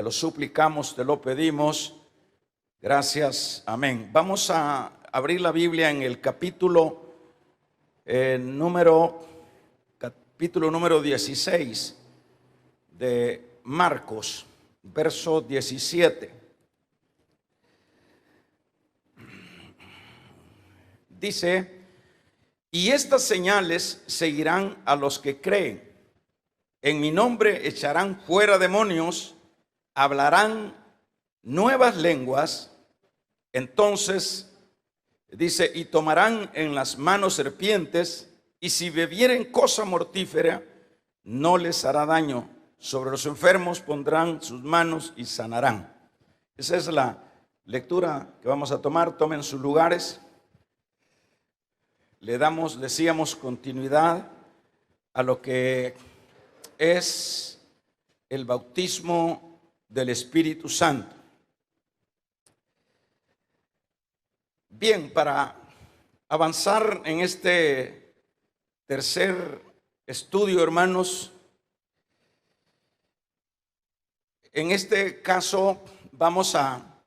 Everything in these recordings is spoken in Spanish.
Te lo suplicamos, te lo pedimos. Gracias, amén. Vamos a abrir la Biblia en el capítulo número 16 de Marcos, verso 17. Dice: y estas señales seguirán a los que creen. En mi nombre echarán fuera demonios, hablarán nuevas lenguas. Entonces, dice, y tomarán en las manos serpientes, y si bebieren cosa mortífera, no les hará daño. Sobre los enfermos pondrán sus manos y sanarán. Esa es la lectura que vamos a tomar. Tomen sus lugares. Le damos, decíamos, continuidad a lo que es el bautismo del Espíritu Santo. Bien, para avanzar en este tercer estudio, hermanos, en este caso vamos a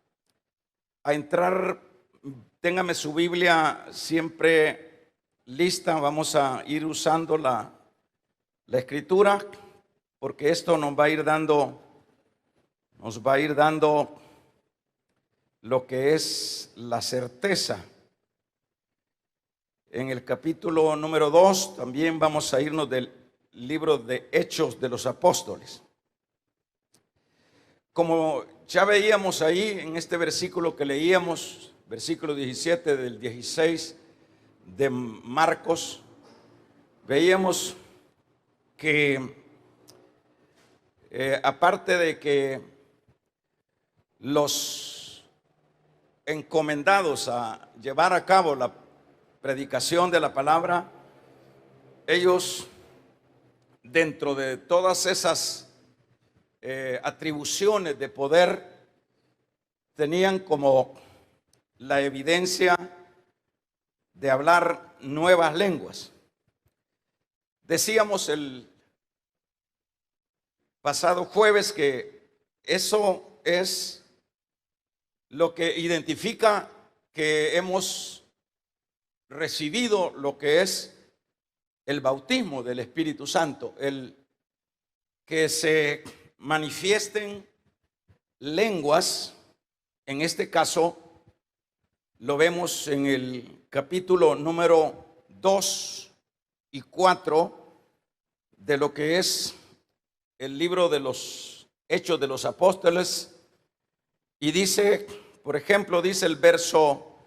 entrar. Téngame su Biblia siempre lista. Vamos a ir usando la escritura, porque esto nos va a ir dando lo que es la certeza. En el capítulo número 2 también vamos a irnos del libro de Hechos de los Apóstoles. Como ya veíamos ahí en este versículo que leíamos, versículo 17 del 16 de Marcos, veíamos que aparte de que los encomendados a llevar a cabo la predicación de la palabra, ellos, dentro de todas esas atribuciones de poder, tenían como la evidencia de hablar nuevas lenguas. Decíamos el pasado jueves que eso es lo que identifica que hemos recibido lo que es el bautismo del Espíritu Santo, el que se manifiesten lenguas. En este caso lo vemos en el capítulo número 2 y 4 de lo que es el libro de los Hechos de los Apóstoles. Y dice, por ejemplo, dice el verso,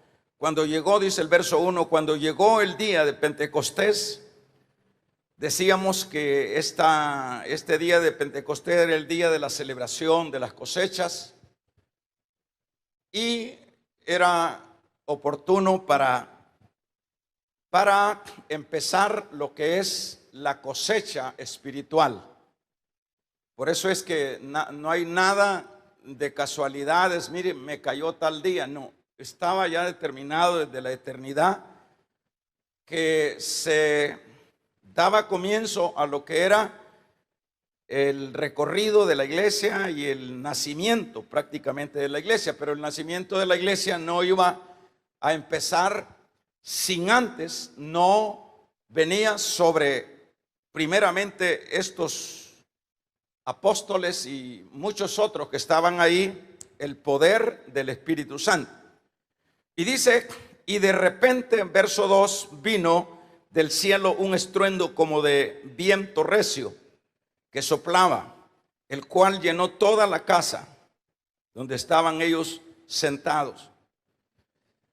dice el verso 1, cuando llegó el día de Pentecostés. Decíamos que este día de Pentecostés era el día de la celebración de las cosechas, y era oportuno para empezar lo que es la cosecha espiritual. Por eso es que no hay nada de casualidades. Mire, me cayó tal día. No, estaba ya determinado desde la eternidad que se daba comienzo a lo que era el recorrido de la iglesia y el nacimiento prácticamente de la iglesia. Pero el nacimiento de la iglesia no iba a empezar sin antes no venía sobre primeramente estos apóstoles y muchos otros que estaban ahí, el poder del Espíritu Santo. Y dice, y de repente, en verso 2, vino del cielo un estruendo como de viento recio que soplaba, el cual llenó toda la casa donde estaban ellos sentados.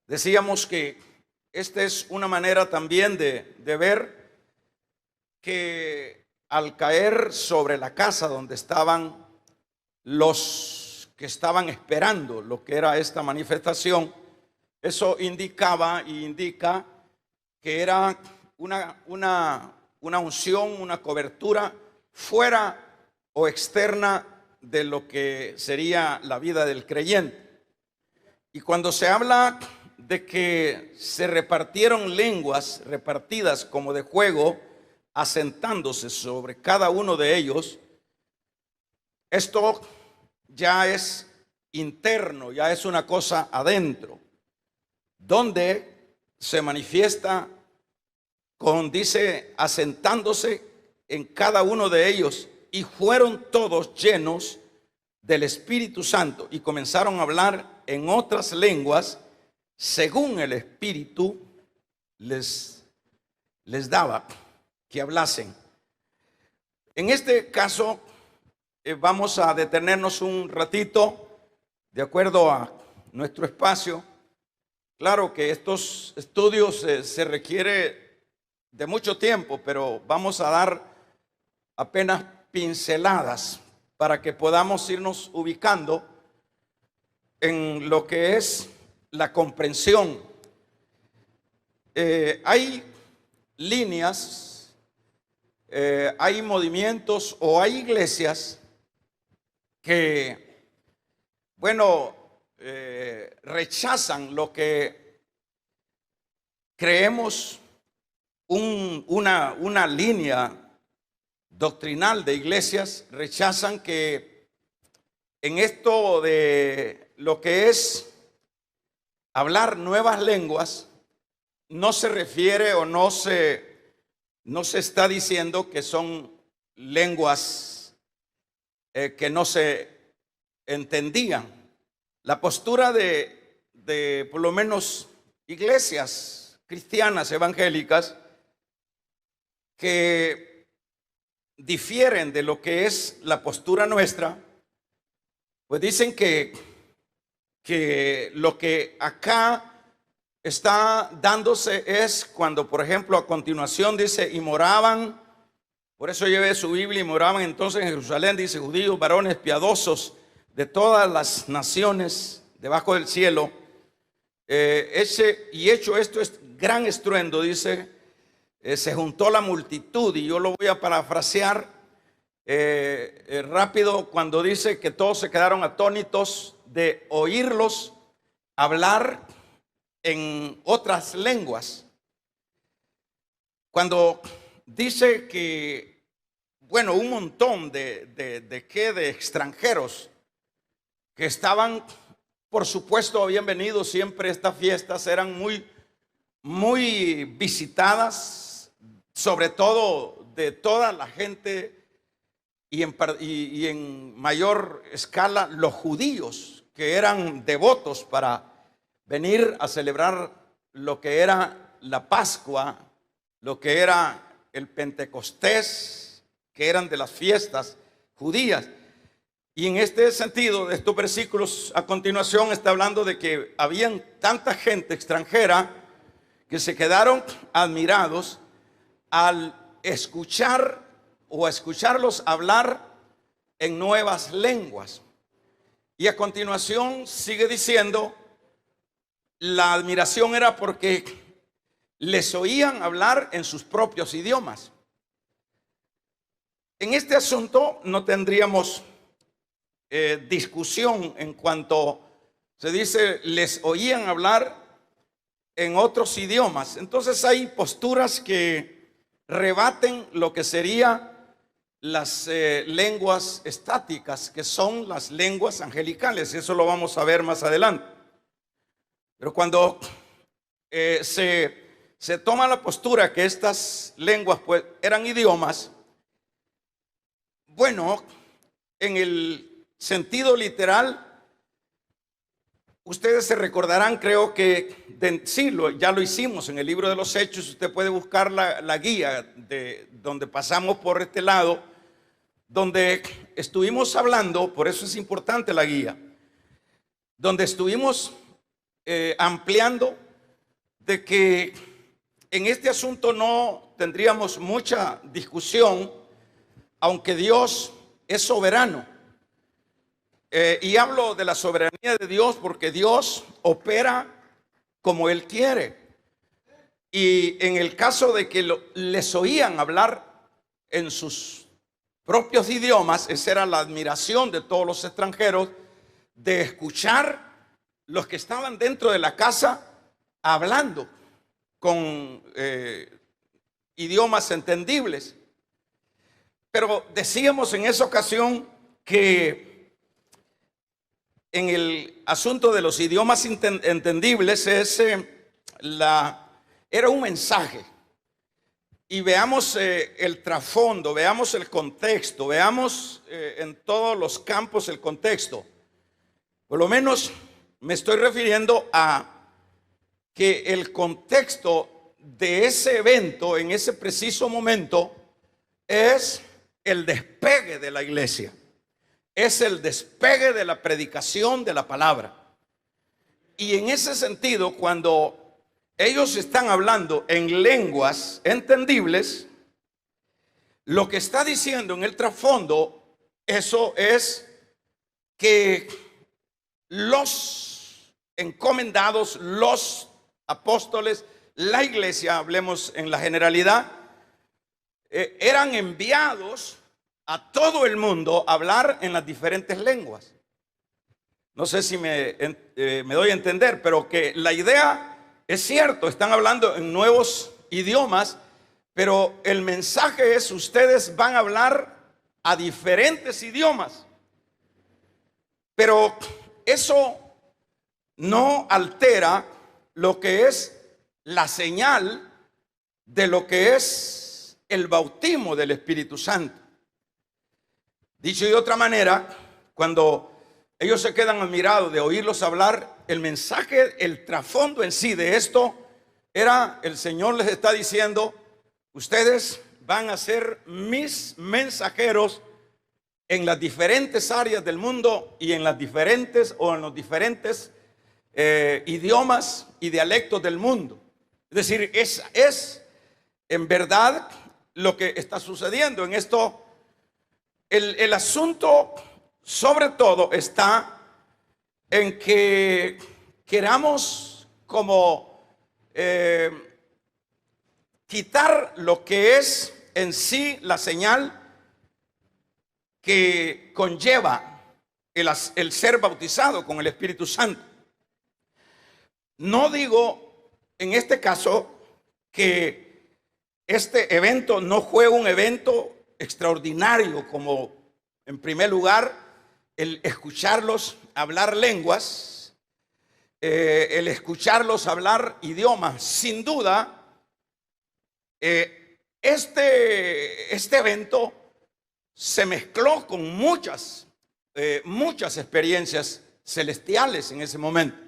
Decíamos que esta es una manera también de ver que al caer sobre la casa donde estaban los que estaban esperando lo que era esta manifestación, eso indicaba y indica que era una unción, una cobertura fuera o externa de lo que sería la vida del creyente. Y cuando se habla de que se repartieron lenguas repartidas como de juego, asentándose sobre cada uno de ellos, esto ya es interno, ya es una cosa adentro, donde se manifiesta dice, asentándose en cada uno de ellos, y fueron todos llenos del Espíritu Santo y comenzaron a hablar en otras lenguas según el Espíritu les daba que hablasen. En este caso vamos a detenernos un ratito de acuerdo a nuestro espacio. Claro que estos estudios se requiere de mucho tiempo, pero vamos a dar apenas pinceladas para que podamos irnos ubicando en lo que es la comprensión. Hay líneas, hay movimientos o hay iglesias que, bueno, rechazan lo que creemos una línea doctrinal de iglesias, rechazan que en esto de lo que es hablar nuevas lenguas, no se refiere o no se está diciendo que son lenguas que no se entendían. La postura de por lo menos iglesias cristianas evangélicas que difieren de lo que es la postura nuestra, pues dicen que lo que acá está dándose es cuando, por ejemplo, a continuación dice, y moraban, por eso llevé su Biblia, y moraban entonces en Jerusalén, dice, judíos, varones piadosos de todas las naciones debajo del cielo. Y hecho esto es gran estruendo, dice, se juntó la multitud, y yo lo voy a parafrasear rápido cuando dice que todos se quedaron atónitos de oírlos hablar en otras lenguas. Cuando dice que, bueno, un montón de extranjeros que estaban, por supuesto, habían venido siempre. Estas fiestas eran muy visitadas, sobre todo de toda la gente y en mayor escala los judíos, que eran devotos para venir a celebrar lo que era la Pascua, lo que era el Pentecostés, que eran de las fiestas judías. Y en este sentido, de estos versículos a continuación está hablando de que habían tanta gente extranjera que se quedaron admirados al escuchar o a escucharlos hablar en nuevas lenguas. Y a continuación sigue diciendo, la admiración era porque les oían hablar en sus propios idiomas. En este asunto no tendríamos discusión en cuanto se dice les oían hablar en otros idiomas. Entonces hay posturas que rebaten lo que sería las lenguas estáticas, que son las lenguas angelicales. Eso lo vamos a ver más adelante. Pero cuando se toma la postura que estas lenguas pues eran idiomas, bueno, en el sentido literal, ustedes se recordarán, creo que ya lo hicimos en el libro de los Hechos. Usted puede buscar la guía de donde pasamos por este lado, donde estuvimos hablando, por eso es importante la guía, donde estuvimos ampliando de que en este asunto no tendríamos mucha discusión, aunque Dios es soberano. Y hablo de la soberanía de Dios porque Dios opera como Él quiere. Y en el caso de que les oían hablar en sus propios idiomas, esa era la admiración de todos los extranjeros, de escuchar los que estaban dentro de la casa hablando con idiomas entendibles. Pero decíamos en esa ocasión que en el asunto de los idiomas entendibles era un mensaje. Y veamos el trasfondo, veamos el contexto, veamos en todos los campos el contexto. Por lo menos me estoy refiriendo a que el contexto de ese evento en ese preciso momento es el despegue de la iglesia, es el despegue de la predicación de la palabra. Y en ese sentido, cuando ellos están hablando en lenguas entendibles, lo que está diciendo en el trasfondo, eso es que los encomendados, los apóstoles, la iglesia, hablemos en la generalidad, eran enviados a todo el mundo a hablar en las diferentes lenguas. No sé si me doy a entender, pero que la idea es cierto, están hablando en nuevos idiomas, pero el mensaje es: ustedes van a hablar a diferentes idiomas. Pero eso no altera lo que es la señal de lo que es el bautismo del Espíritu Santo. Dicho de otra manera, cuando ellos se quedan admirados de oírlos hablar, el mensaje, el trasfondo en sí de esto era: el Señor les está diciendo, ustedes van a ser mis mensajeros en las diferentes áreas del mundo y en los diferentes idiomas y dialectos del mundo. Es decir, es en verdad lo que está sucediendo en esto. El asunto sobre todo está en que queramos como quitar lo que es en sí la señal que conlleva el ser bautizado con el Espíritu Santo. No digo en este caso que este evento no fue un evento extraordinario, como en primer lugar el escucharlos hablar lenguas, el escucharlos hablar idiomas. Sin duda, este evento se mezcló con muchas experiencias celestiales en ese momento.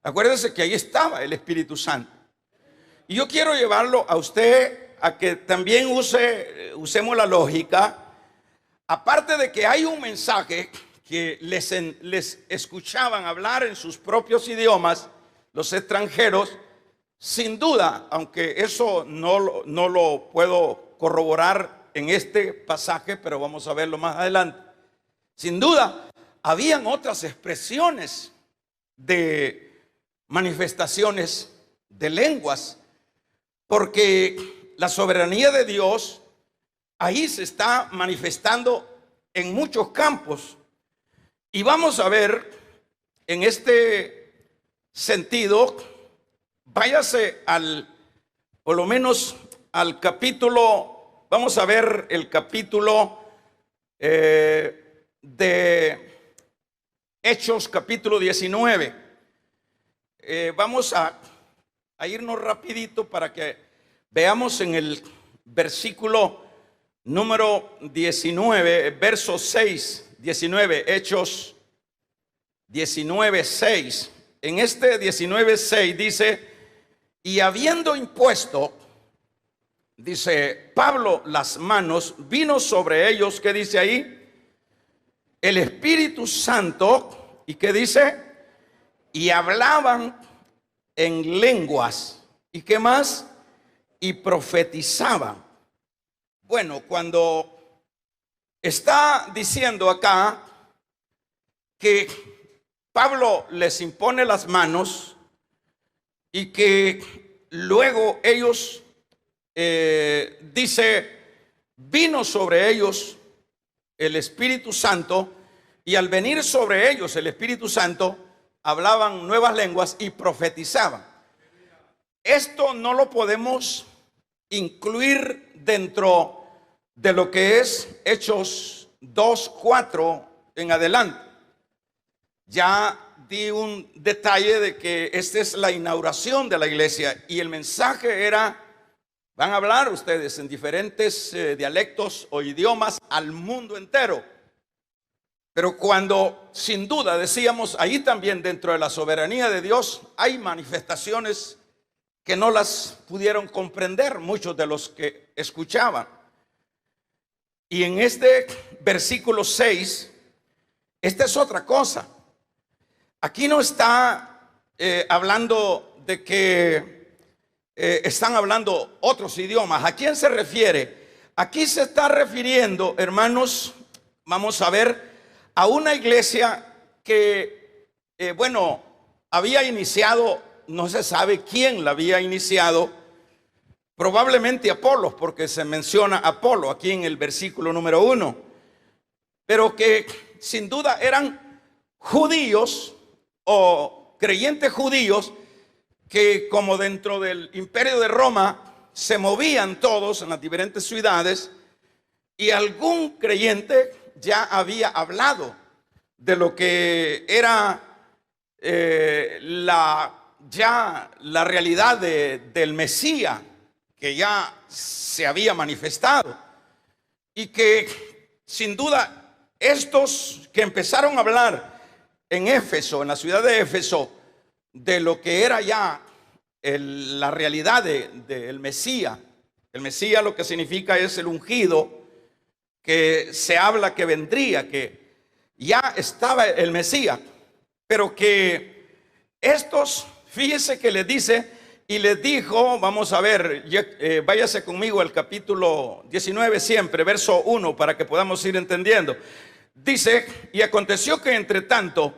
Acuérdense que ahí estaba el Espíritu Santo. Y yo quiero llevarlo a usted a que también usemos la lógica. Aparte de que hay un mensaje que les escuchaban hablar en sus propios idiomas, los extranjeros, sin duda, aunque eso no lo puedo corroborar en este pasaje, pero vamos a verlo más adelante. Sin duda, habían otras expresiones de manifestaciones de lenguas, porque la soberanía de Dios ahí se está manifestando en muchos campos. Y vamos a ver en este sentido, váyase por lo menos al capítulo, vamos a ver el capítulo de Hechos, capítulo 19. Vamos a irnos rapidito para que veamos en el versículo número 19, verso 6, 19, Hechos 19, 6. En este 19, 6 dice: y habiendo impuesto, dice Pablo, las manos, vino sobre ellos, ¿qué dice ahí? El Espíritu Santo. ¿Y qué dice? Y hablaban en lenguas. ¿Y qué más? Y profetizaban. Bueno, cuando está diciendo acá que Pablo les impone las manos y que luego ellos, dice, vino sobre ellos el Espíritu Santo, y al venir sobre ellos el Espíritu Santo, hablaban nuevas lenguas y profetizaban. Esto no lo podemos incluir dentro de lo que es Hechos 2:4 en adelante. ya di un detalle de que esta es la inauguración de la iglesia y el mensaje era: van a hablar ustedes en diferentes dialectos o idiomas al mundo entero. Pero cuando, sin duda, decíamos, ahí también dentro de la soberanía de Dios hay manifestaciones que no las pudieron comprender muchos de los que escuchaban. Y en este versículo 6, esta es otra cosa. Aquí no está hablando de que están hablando otros idiomas. ¿A quién se refiere? Aquí se está refiriendo, hermanos, vamos a ver, a una iglesia que, había iniciado, no se sabe quién la había iniciado, probablemente Apolos, porque se menciona Apolo aquí en el versículo número 1, pero que sin duda eran judíos o creyentes judíos que, como dentro del imperio de Roma se movían todos en las diferentes ciudades, y algún creyente ya había hablado de lo que era la realidad del Mesías, que ya se había manifestado, y que sin duda estos que empezaron a hablar en Éfeso, en la ciudad de Éfeso, de lo que era ya la realidad del Mesías. El Mesías lo que significa es el ungido, que se habla que vendría, que ya estaba el Mesías, pero que estos, fíjese que les dice, y les dijo, vamos a ver, váyase conmigo al capítulo 19 siempre, verso 1, para que podamos ir entendiendo. Dice: y aconteció que entre tanto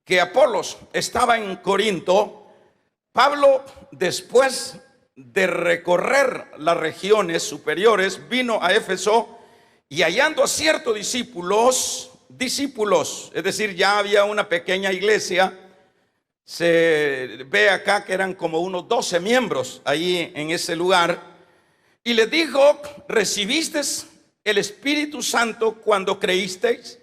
que Apolos estaba en Corinto, Pablo, después de recorrer las regiones superiores, vino a Éfeso, y hallando a ciertos discípulos, es decir, ya había una pequeña iglesia. Se ve acá que eran como unos 12 miembros ahí en ese lugar, y les dijo: ¿recibisteis el Espíritu Santo cuando creísteis?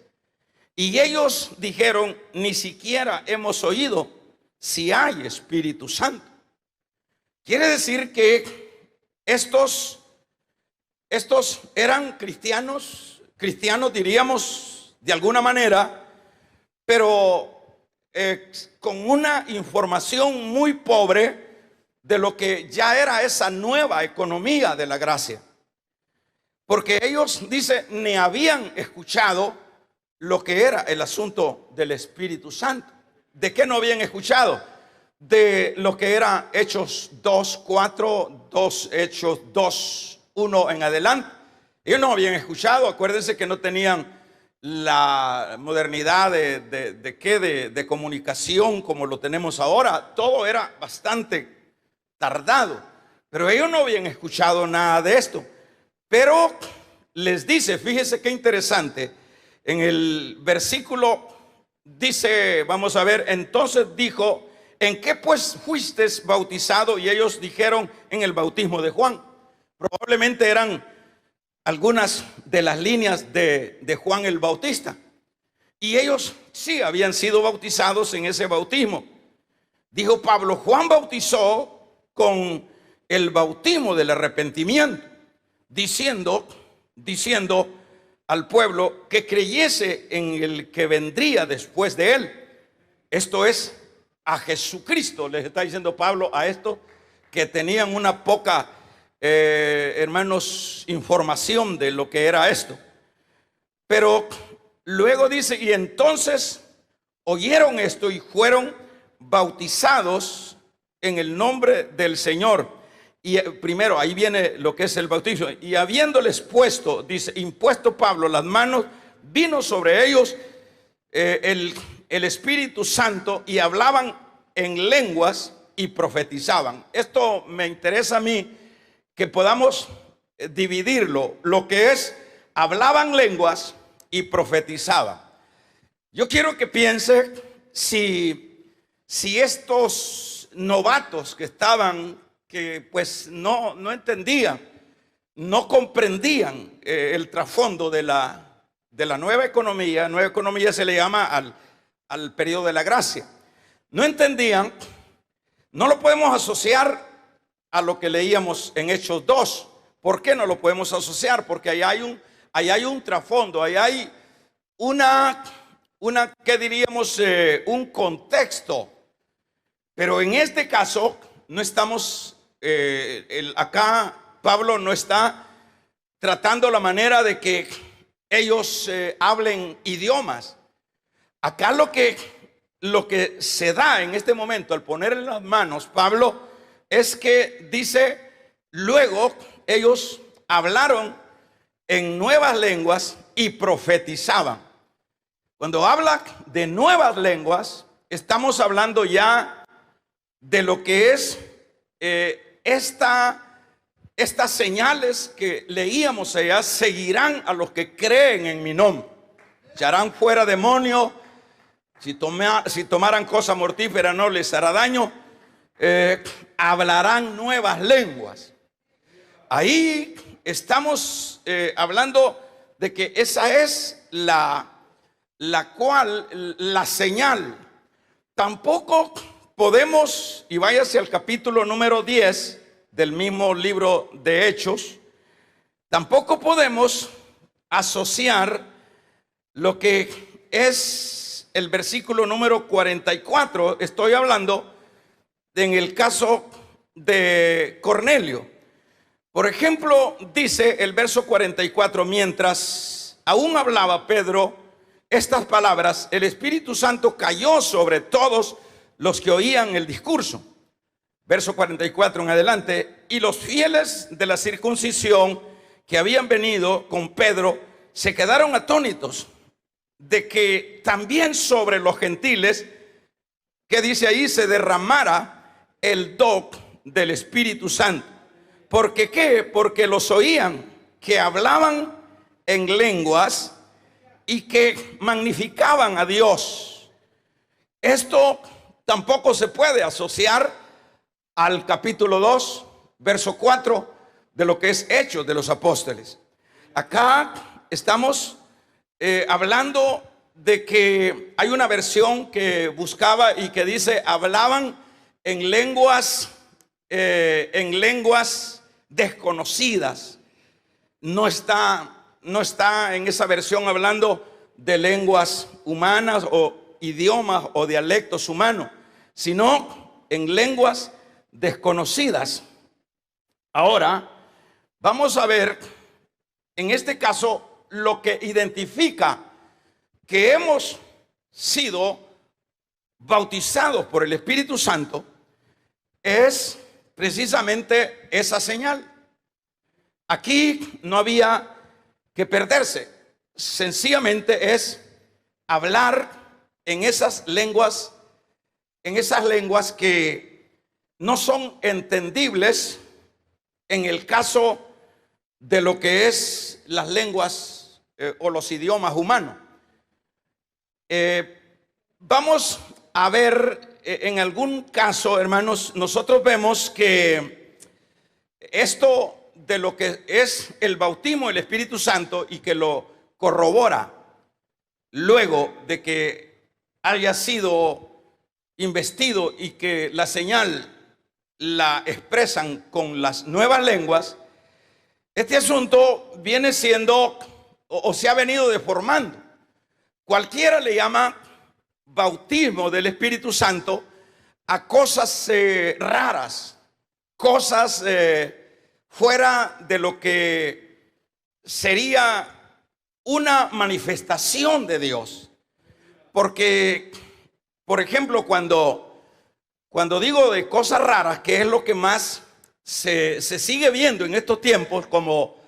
Y ellos dijeron: ni siquiera hemos oído si hay Espíritu Santo. Quiere decir que estos eran cristianos diríamos de alguna manera, pero con una información muy pobre de lo que ya era esa nueva economía de la gracia. Porque ellos, dice, ni habían escuchado lo que era el asunto del Espíritu Santo. ¿De qué no habían escuchado? De lo que era Hechos 2:4, 2 Hechos 2:1 en adelante. Ellos no habían escuchado. Acuérdense que no tenían la modernidad de comunicación como lo tenemos ahora. Todo era bastante tardado, pero ellos no habían escuchado nada de esto. Pero les dice, fíjese qué interesante, en el versículo dice, vamos a ver, entonces dijo: ¿en qué pues fuisteis bautizado? Y ellos dijeron: en el bautismo de Juan. Probablemente eran algunas de las líneas de Juan el Bautista, y ellos sí habían sido bautizados en ese bautismo. Dijo Pablo: Juan bautizó con el bautismo del arrepentimiento, diciendo al pueblo que creyese en el que vendría después de él, esto es, a Jesucristo. Les está diciendo Pablo a estos que tenían una poca hermanos, información de lo que era esto. Pero luego dice: y entonces oyeron esto y fueron bautizados en el nombre del Señor. Y primero ahí viene lo que es el bautismo. Y habiéndoles puesto, dice, impuesto Pablo las manos, vino sobre ellos el Espíritu Santo, y hablaban en lenguas y profetizaban. Esto me interesa a mí, que podamos dividirlo, lo que es hablaban lenguas y profetizaban. Yo quiero que piense si estos novatos que estaban, que pues no entendían, no comprendían el trasfondo de la nueva economía. Nueva economía se le llama al periodo de la gracia. No entendían, no lo podemos asociar a lo que leíamos en Hechos 2. ¿Por qué no lo podemos asociar? Porque ahí hay un trasfondo, ahí hay ¿qué diríamos? Un contexto. Pero en este caso no estamos, acá Pablo no está tratando la manera de que ellos hablen idiomas. Acá lo que se da en este momento al poner en las manos Pablo es que dice, luego ellos hablaron en nuevas lenguas y profetizaban. Cuando habla de nuevas lenguas, estamos hablando ya de lo que es estas señales que leíamos allá, seguirán a los que creen en mi nombre. Echarán fuera demonios, si tomaran cosa mortífera no les hará daño, hablarán nuevas lenguas. Ahí estamos hablando de que esa es la señal. Tampoco podemos, y váyase al capítulo número 10 del mismo libro de Hechos, tampoco podemos asociar lo que es el versículo número 44. Estoy hablando en el caso de Cornelio. Por ejemplo, dice el verso 44, mientras aún hablaba Pedro estas palabras, el Espíritu Santo cayó sobre todos los que oían el discurso. Verso 44 en adelante, y los fieles de la circuncisión que habían venido con Pedro se quedaron atónitos de que también sobre los gentiles, que dice ahí, se derramara el don del Espíritu Santo. ¿Por qué? Porque los oían que hablaban en lenguas y que magnificaban a Dios. Esto tampoco se puede asociar al capítulo 2, verso 4 de lo que es Hechos de los Apóstoles. Acá estamos hablando de que hay una versión que buscaba y que dice hablaban en lenguas desconocidas. No está en esa versión hablando de lenguas humanas o idiomas o dialectos humanos, sino en lenguas desconocidas. Ahora vamos a ver en este caso lo que identifica que hemos sido bautizados por el Espíritu Santo es precisamente esa señal. Aquí no había que perderse, sencillamente es hablar en esas lenguas que no son entendibles en el caso de lo que es las lenguas o los idiomas humanos. Vamos a ver en algún caso, hermanos, nosotros vemos que esto de lo que es el bautismo del Espíritu Santo y que lo corrobora luego de que haya sido investido y que la señal la expresan con las nuevas lenguas, este asunto viene siendo o se ha venido deformando. Cualquiera le llama bautismo del Espíritu Santo a cosas raras, cosas fuera de lo que sería una manifestación de Dios. Porque, por ejemplo, cuando digo de cosas raras, que es lo que más se sigue viendo en estos tiempos como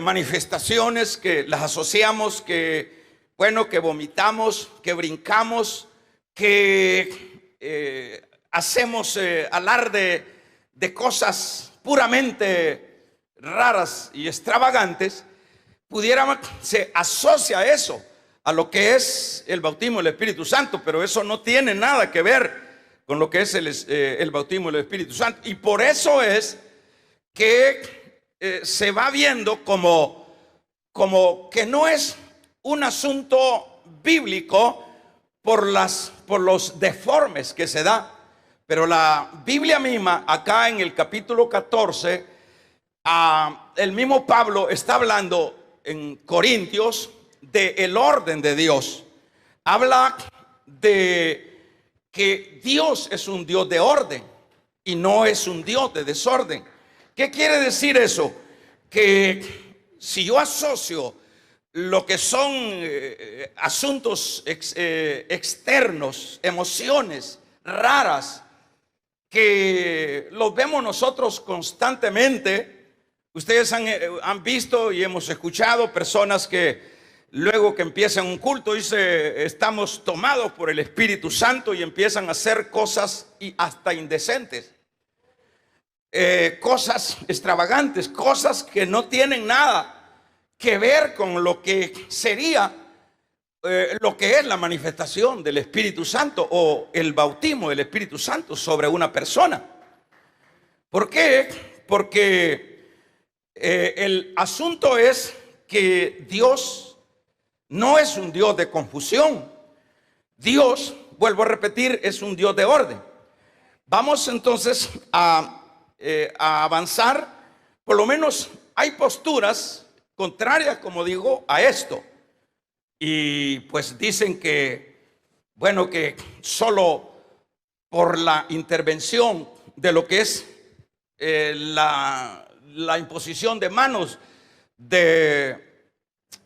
manifestaciones que las asociamos, que vomitamos, que brincamos, que hacemos alarde de cosas puramente raras y extravagantes, se asocia eso a lo que es el bautismo del Espíritu Santo, pero eso no tiene nada que ver con lo que es el bautismo del Espíritu Santo. Y por eso es que se va viendo como que no es un asunto bíblico, por los deformes que se da. Pero la Biblia misma, acá en el capítulo 14, el mismo Pablo está hablando en Corintios del orden de Dios. Habla de que Dios es un Dios de orden y no es un Dios de desorden. ¿Qué quiere decir eso? Que si yo asocio lo que son asuntos externos, emociones raras, que los vemos nosotros constantemente. Ustedes han visto y hemos escuchado personas que luego que empiezan un culto dice estamos tomados por el Espíritu Santo y empiezan a hacer cosas y hasta indecentes, cosas extravagantes, cosas que no tienen nada que ver con lo que sería lo que es la manifestación del Espíritu Santo o el bautismo del Espíritu Santo sobre una persona. ¿Por qué? Porque el asunto es que Dios no es un Dios de confusión. Dios, vuelvo a repetir, es un Dios de orden. Vamos entonces a avanzar. Por lo menos hay posturas contrarias, como digo, a esto. Y pues dicen que, bueno, que solo por la intervención de lo que es la imposición de manos de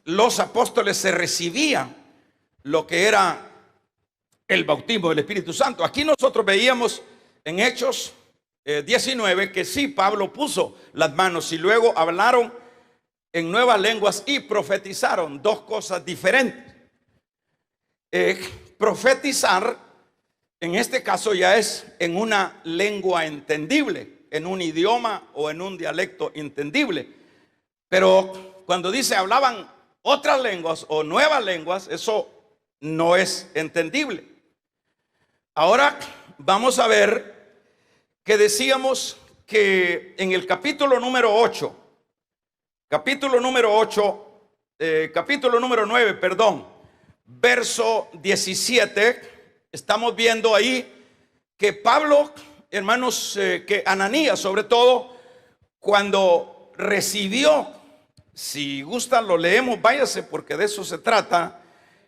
los apóstoles se recibía lo que era el bautismo del Espíritu Santo. Aquí nosotros veíamos en Hechos 19 que sí, Pablo puso las manos y luego hablaron en nuevas lenguas y profetizaron, dos cosas diferentes. Profetizar en este caso ya es en una lengua entendible, en un idioma o en un dialecto entendible. Pero cuando dice hablaban otras lenguas o nuevas lenguas, eso no es entendible. Ahora vamos a ver que decíamos que en el capítulo número 8, capítulo número 9, perdón, verso 17, estamos viendo ahí que Pablo, hermanos, que Ananías sobre todo, cuando recibió, si gustan lo leemos, váyase porque de eso se trata,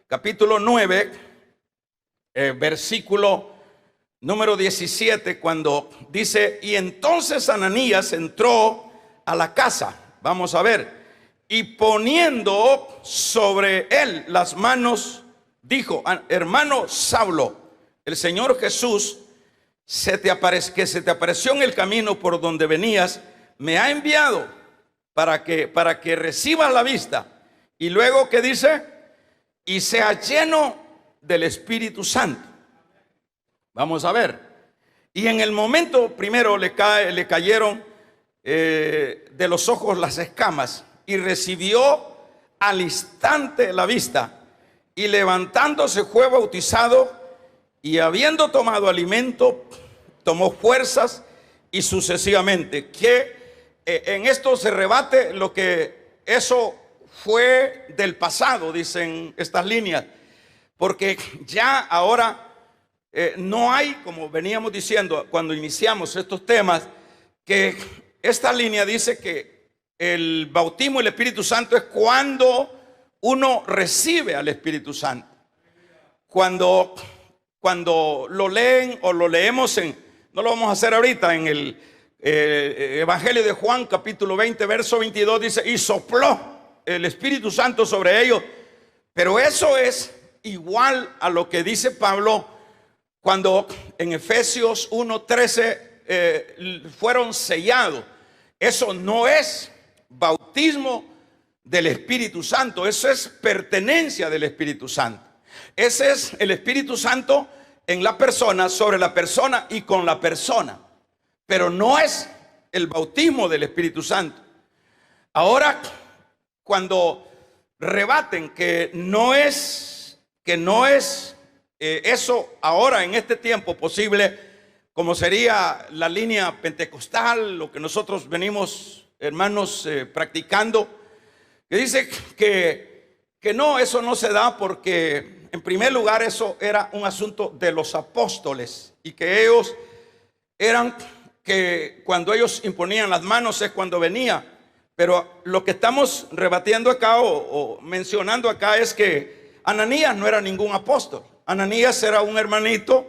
capítulo 9, versículo número 17, cuando dice, y entonces Ananías entró a la casa. Vamos a ver. Y poniendo sobre él las manos, dijo, hermano Saulo, el Señor Jesús que se te apareció en el camino por donde venías, me ha enviado para que recibas la vista. Y luego, ¿qué dice? Y sea lleno del Espíritu Santo. Vamos a ver. Y en el momento primero le cayeron de los ojos las escamas y recibió al instante la vista y levantándose fue bautizado y habiendo tomado alimento tomó fuerzas y sucesivamente. Que en esto se rebate lo que eso fue del pasado, dicen estas líneas, porque ya ahora no hay, como veníamos diciendo cuando iniciamos estos temas, que esta línea dice que el bautismo del Espíritu Santo es cuando uno recibe al Espíritu Santo. Cuando lo leen o lo leemos no lo vamos a hacer ahorita, en el Evangelio de Juan, capítulo 20, verso 22, dice, y sopló el Espíritu Santo sobre ellos. Pero eso es igual a lo que dice Pablo cuando en Efesios 1:13 fueron sellados. Eso no es bautismo del Espíritu Santo, eso es pertenencia del Espíritu Santo. Ese es el Espíritu Santo en la persona, sobre la persona y con la persona, pero no es el bautismo del Espíritu Santo. Ahora, cuando rebaten que no es eso ahora en este tiempo posible, como sería la línea pentecostal, lo que nosotros venimos, hermanos, practicando, que dice que no, eso no se da porque en primer lugar, eso era un asunto de los apóstoles y que ellos eran que cuando ellos imponían las manos es cuando venía. Pero lo que estamos rebatiendo acá o mencionando acá es que Ananías no era ningún apóstol. Ananías era un hermanito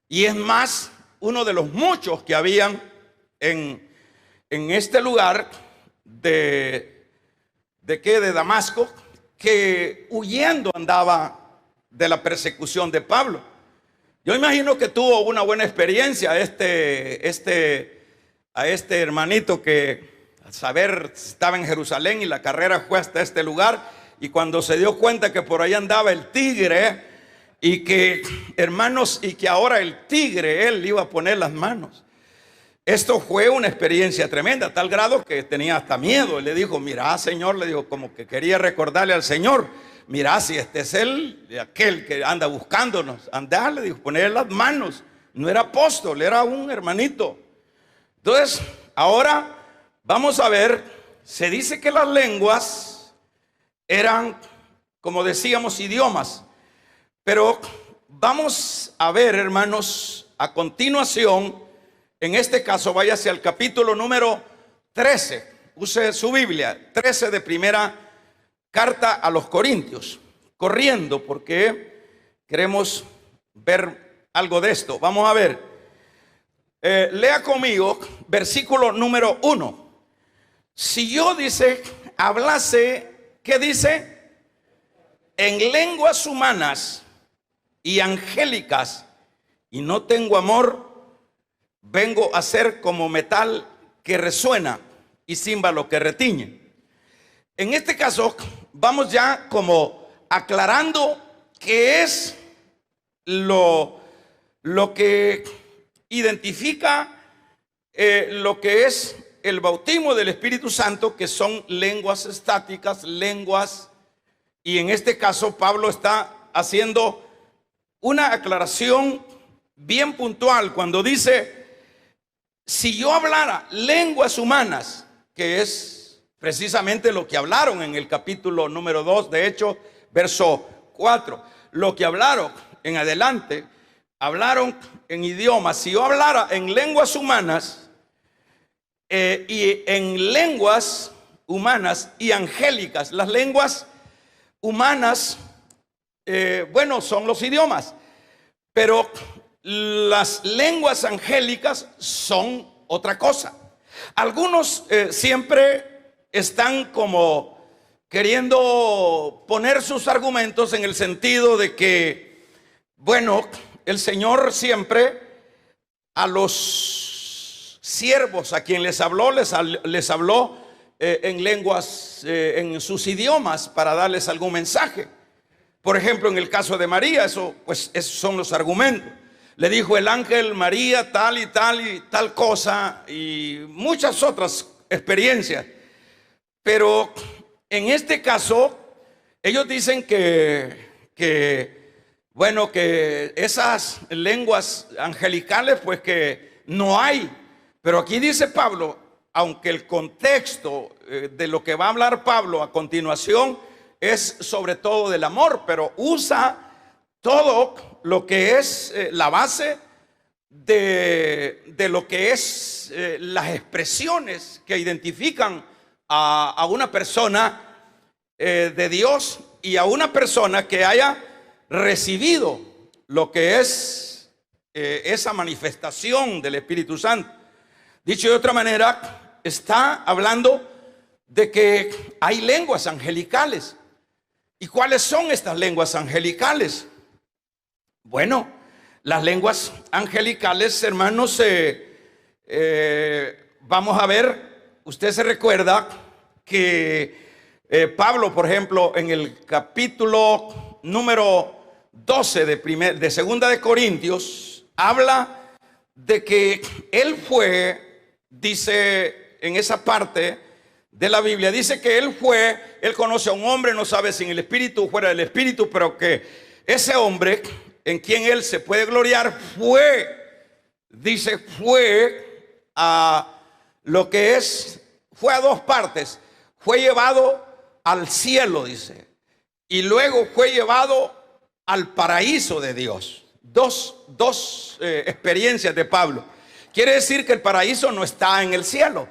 y es más, uno de los muchos que habían en este lugar de Damasco, que huyendo andaba de la persecución de Pablo. Yo imagino que tuvo una buena experiencia a este hermanito que al saber estaba en Jerusalén y la carrera fue hasta este lugar, y cuando se dio cuenta que por ahí andaba el tigre y que, hermanos, y que ahora el tigre él iba a poner las manos. Esto fue una experiencia tremenda, a tal grado que tenía hasta miedo. Le dijo, mira, Señor, le dijo, como que quería recordarle al Señor, mira, si este es aquel que anda buscándonos, andá, le dijo, poner las manos. No era apóstol, era un hermanito. Entonces, ahora vamos a ver, se dice que las lenguas eran, como decíamos, idiomas. Pero vamos a ver, hermanos, a continuación. En este caso, váyase al capítulo número 13. Use su Biblia, 13 de primera carta a los Corintios. Corriendo, porque queremos ver algo de esto. Vamos a ver. Lea conmigo, versículo número 1. Si yo, dice, hablase, ¿qué dice? En lenguas humanas y angélicas, y no tengo amor, vengo a ser como metal que resuena y címbalo que retiñe. En este caso, vamos ya como aclarando qué es lo que identifica lo que es el bautismo del Espíritu Santo, que son lenguas estáticas, lenguas, y en este caso Pablo está haciendo una aclaración bien puntual cuando dice: si yo hablara lenguas humanas, que es precisamente lo que hablaron en el capítulo número 2, de hecho, verso 4, lo que hablaron en adelante, hablaron en idiomas. Si yo hablara en lenguas humanas y en lenguas humanas y angélicas, las lenguas humanas, bueno, son los idiomas, pero las lenguas angélicas son otra cosa. Algunos siempre están como queriendo poner sus argumentos en el sentido de que, bueno, el Señor siempre a los siervos a quien les habló, les habló en lenguas, en sus idiomas, para darles algún mensaje. Por ejemplo, en el caso de María, esos son los argumentos. Le dijo el ángel María tal y tal cosa, y muchas otras experiencias. Pero en este caso, ellos dicen bueno, que esas lenguas angelicales, pues que no hay. Pero aquí dice Pablo, aunque el contexto de lo que va a hablar Pablo a continuación es sobre todo del amor, pero usa todo lo que es la base de lo que es las expresiones que identifican a una persona de Dios, y a una persona que haya recibido lo que es esa manifestación del Espíritu Santo. Dicho de otra manera, está hablando de que hay lenguas angelicales. ¿Y cuáles son estas lenguas angelicales? Bueno, las lenguas angelicales, hermanos, vamos a ver, usted se recuerda que Pablo, por ejemplo, en el capítulo número 12 de Segunda de Corintios, habla de que él fue, dice en esa parte de la Biblia, dice que él conoce a un hombre, no sabe si en el espíritu o fuera del espíritu, pero que ese hombre en quien él se puede gloriar fue a lo que es, fue a dos partes. Fue llevado al cielo, dice, y luego fue llevado al paraíso de Dios. Dos experiencias de Pablo. Quiere decir que el paraíso no está en el cielo,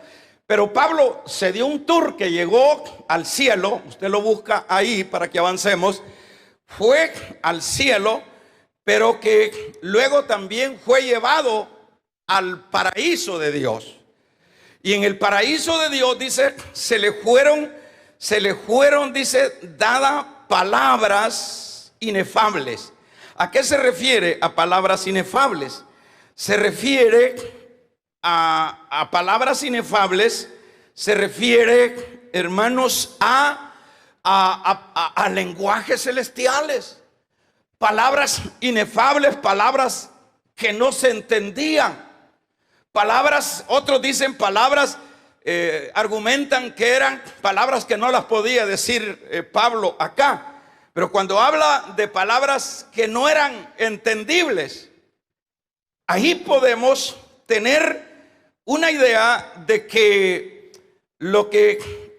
pero Pablo se dio un tour que llegó al cielo. Usted lo busca ahí para que avancemos. Fue al cielo, pero que luego también fue llevado al paraíso de Dios. Y en el paraíso de Dios, dice, se le fueron, dice, dadas palabras inefables. ¿A qué se refiere a palabras inefables? Se refiere a palabras inefables, se refiere, hermanos, a lenguajes celestiales. Palabras inefables, palabras que no se entendían. Palabras, otros dicen palabras, argumentan que eran palabras que no las podía decir Pablo acá. Pero cuando habla de palabras que no eran entendibles, ahí podemos tener una idea de que lo que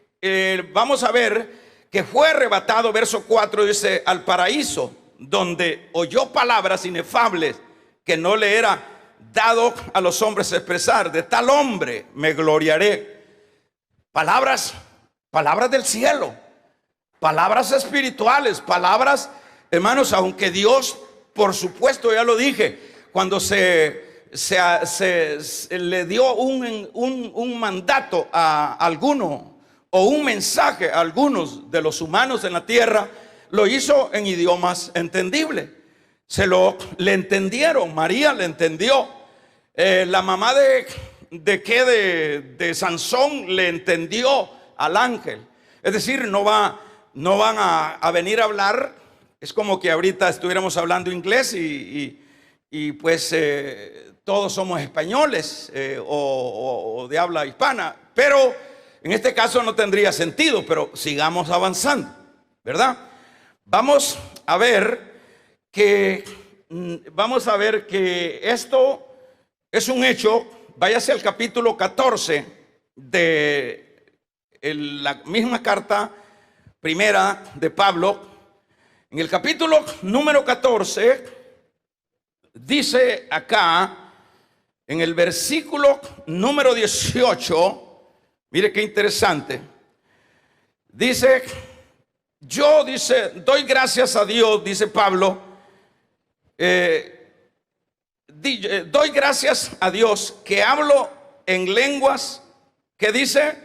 vamos a ver, que fue arrebatado, verso 4 dice, al paraíso, donde oyó palabras inefables que no le era dado a los hombres expresar. De tal hombre me gloriaré. Palabras del cielo, palabras espirituales, palabras, hermanos, aunque Dios, por supuesto, ya lo dije, cuando se le dio un mandato a alguno, o un mensaje a algunos de los humanos en la tierra, lo hizo en idiomas entendibles. Le entendieron. María le entendió. La mamá de Sansón le entendió al ángel. Es decir, no van a venir a hablar. Es como que ahorita estuviéramos hablando inglés y pues todos somos españoles o de habla hispana. Pero en este caso no tendría sentido, pero sigamos avanzando, ¿verdad? Vamos a ver que esto es un hecho. Váyase al capítulo 14 de la misma carta primera de Pablo. En el capítulo número 14 dice acá, en el versículo número 18, mire qué interesante. Dice, doy gracias a Dios, dice Pablo, doy gracias a Dios que hablo en lenguas, que dice,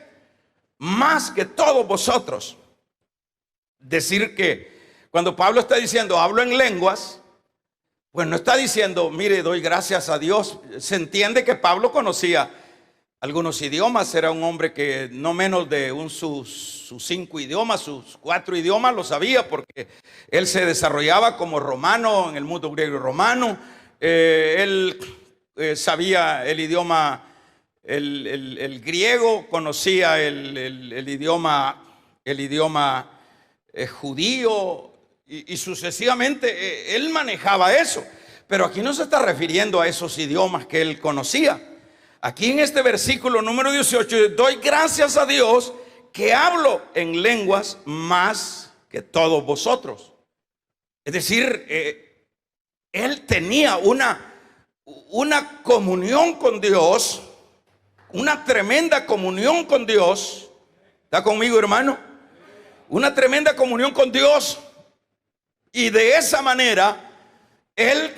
más que todos vosotros. Decir que cuando Pablo está diciendo hablo en lenguas, pues no está diciendo, mire, doy gracias a Dios. Se entiende que Pablo conocía algunos idiomas. Era un hombre que no menos de sus 5 idiomas, sus 4 idiomas lo sabía, porque él se desarrollaba como romano en el mundo griego y romano. Él sabía el idioma, el griego, conocía el idioma judío y sucesivamente él manejaba eso. Pero aquí no se está refiriendo a esos idiomas que él conocía. Aquí en este versículo número 18, doy gracias a Dios que hablo en lenguas más que todos vosotros. Es decir, él tenía una comunión con Dios, una tremenda comunión con Dios. ¿Está conmigo, hermano? Una tremenda comunión con Dios. Y de esa manera, él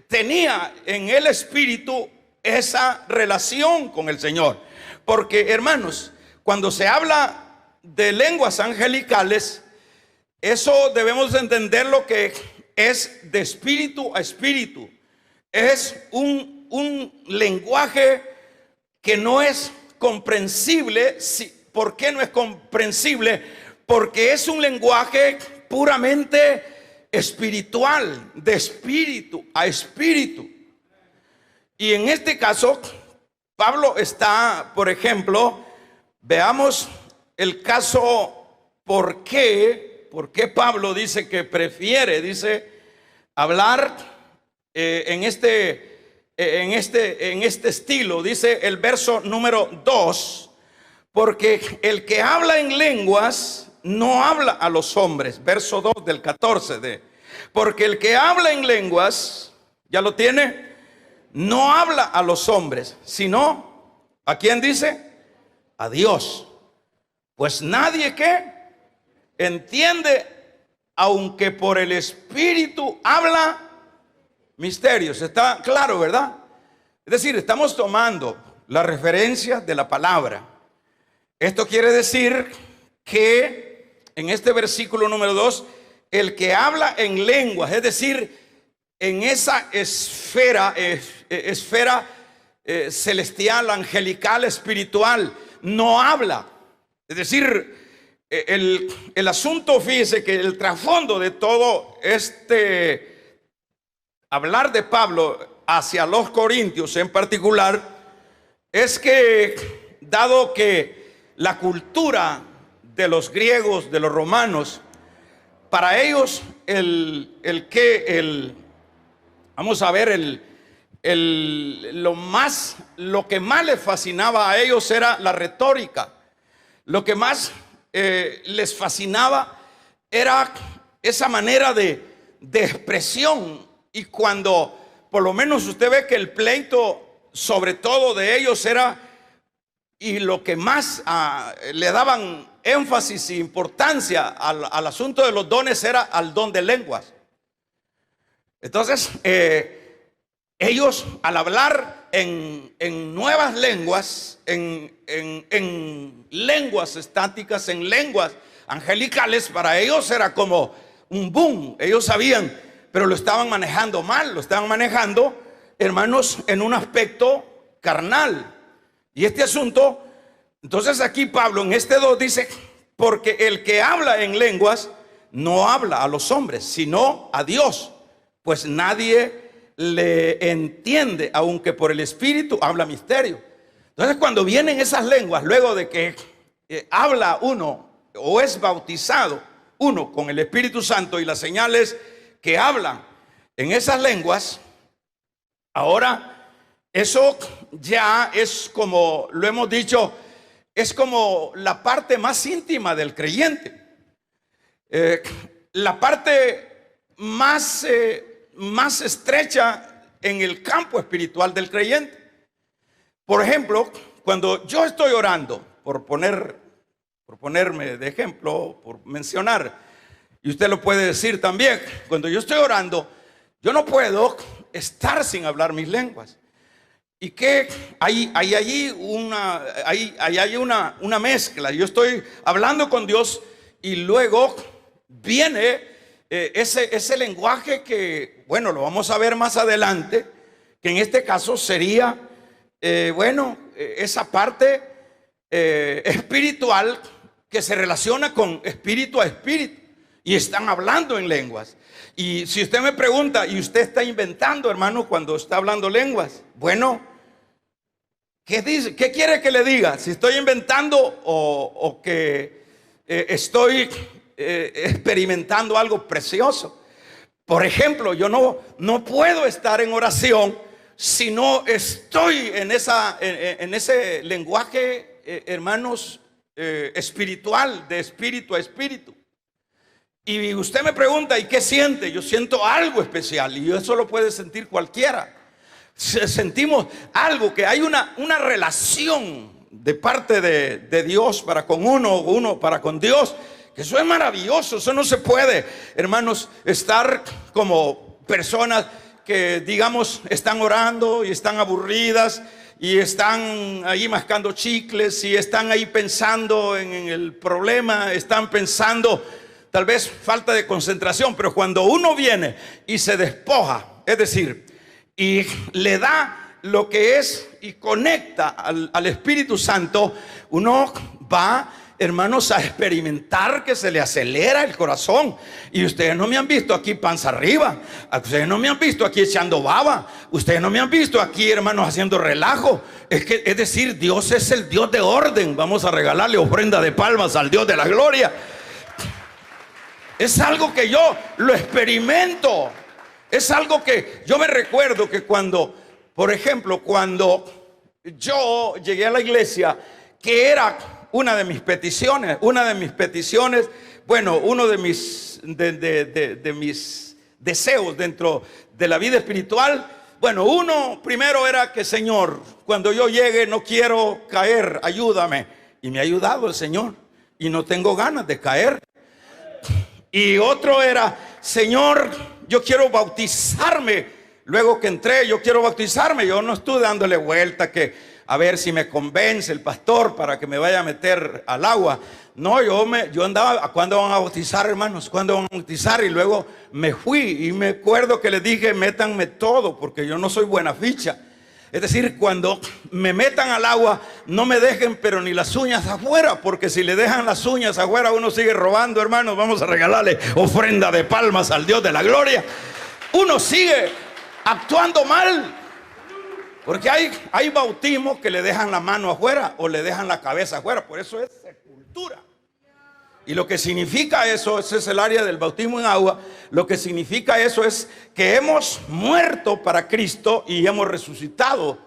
tenía en el espíritu esa relación con el Señor. Porque, hermanos, cuando se habla de lenguas angelicales, eso debemos entender lo que es de espíritu a espíritu. Es un lenguaje que no es comprensible. ¿Por qué no es comprensible? Porque es un lenguaje puramente espiritual, de espíritu a espíritu. Y en este caso, Pablo está, por ejemplo, veamos el caso, ¿por qué Pablo dice que prefiere, dice, hablar en este estilo? Dice el verso número 2, porque el que habla en lenguas no habla a los hombres. Verso 2 del 14 de, porque el que habla en lenguas, ¿ya lo tiene? No habla a los hombres, sino, ¿a quién dice? A Dios. Pues nadie que entiende, aunque por el Espíritu habla misterios. Está claro, ¿verdad? Es decir, estamos tomando la referencia de la palabra. Esto quiere decir que en este versículo número 2, el que habla en lenguas, es decir, en esa esfera celestial, angelical, espiritual, no habla. Es decir, el asunto, fíjese que el trasfondo de todo este hablar de Pablo hacia los corintios en particular, es que dado que la cultura de los griegos, de los romanos, para ellos vamos a ver, lo que más les fascinaba a ellos era la retórica. Lo que más les fascinaba era esa manera de expresión. Y cuando por lo menos usted ve que el pleito sobre todo de ellos era, y lo que más le daban énfasis e importancia al asunto de los dones, era al don de lenguas. Entonces ellos, al hablar en nuevas lenguas, en lenguas estáticas, en lenguas angelicales, para ellos era como un boom. Ellos sabían, pero lo estaban manejando mal, lo estaban manejando, hermanos, en un aspecto carnal. Y este asunto, entonces aquí Pablo en este 2 dice, porque el que habla en lenguas no habla a los hombres, sino a Dios, pues nadie le entiende, aunque por el Espíritu habla misterio. Entonces cuando vienen esas lenguas, luego de que habla uno o es bautizado uno con el Espíritu Santo y las señales que hablan en esas lenguas, ahora eso ya es, como lo hemos dicho, es como la parte más íntima del creyente, la parte más estrecha en el campo espiritual del creyente. Por ejemplo, cuando yo estoy orando, por ponerme de ejemplo, por mencionar, y usted lo puede decir también, cuando yo estoy orando, yo no puedo estar sin hablar mis lenguas. Y que hay allí una mezcla. Yo estoy hablando con Dios y luego viene ese lenguaje que, bueno, lo vamos a ver más adelante, que en este caso sería, esa parte espiritual que se relaciona con espíritu a espíritu. Y están hablando en lenguas. Y si usted me pregunta, ¿y usted está inventando, hermano, cuando está hablando lenguas? Bueno, ¿qué dice? ¿Qué quiere que le diga? Si estoy inventando o que estoy experimentando algo precioso. Por ejemplo, yo no puedo estar en oración si no estoy en ese lenguaje, hermanos, espiritual, de espíritu a espíritu. Y usted me pregunta, ¿y qué siente? Yo siento algo especial, y eso lo puede sentir cualquiera. Sentimos algo, que hay una relación de parte de Dios para con uno para con Dios, que eso es maravilloso. Eso no se puede, hermanos, estar como personas que, digamos, están orando y están aburridas y están ahí mascando chicles y están ahí pensando en el problema, están pensando tal vez falta de concentración. Pero cuando uno viene y se despoja, es decir, y le da lo que es y conecta al Espíritu Santo, uno va, hermanos, a experimentar que se le acelera el corazón. Y ustedes no me han visto aquí panza arriba, ustedes no me han visto aquí echando baba, ustedes no me han visto aquí, hermanos, haciendo relajo. Es decir, Dios es el Dios de orden. Vamos a regalarle ofrenda de palmas al Dios de la gloria. Es algo que yo lo experimento. Es algo que yo me recuerdo que cuando, por ejemplo, cuando yo llegué a la iglesia, que era una de mis peticiones, bueno, uno de mis deseos dentro de la vida espiritual. Bueno, uno primero era que, Señor, cuando yo llegue no quiero caer, ayúdame. Y me ha ayudado el Señor y no tengo ganas de caer. Y otro era, Señor, yo quiero bautizarme. Luego que entré, yo quiero bautizarme. Yo no estuve dándole vuelta que a ver si me convence el pastor para que me vaya a meter al agua. No, yo andaba, ¿cuándo van a bautizar, hermanos? ¿Cuándo van a bautizar? Y luego me fui y me acuerdo que les dije, métanme todo, porque yo no soy buena ficha. Es decir, cuando me metan al agua, no me dejen pero ni las uñas afuera, porque si le dejan las uñas afuera, uno sigue robando, hermanos. Vamos a regalarle ofrenda de palmas al Dios de la gloria. Uno sigue actuando mal, porque hay bautismos que le dejan la mano afuera o le dejan la cabeza afuera. Por eso es sepultura. Y lo que significa eso, ese es el área del bautismo en agua. Lo que significa eso es que hemos muerto para Cristo y hemos resucitado.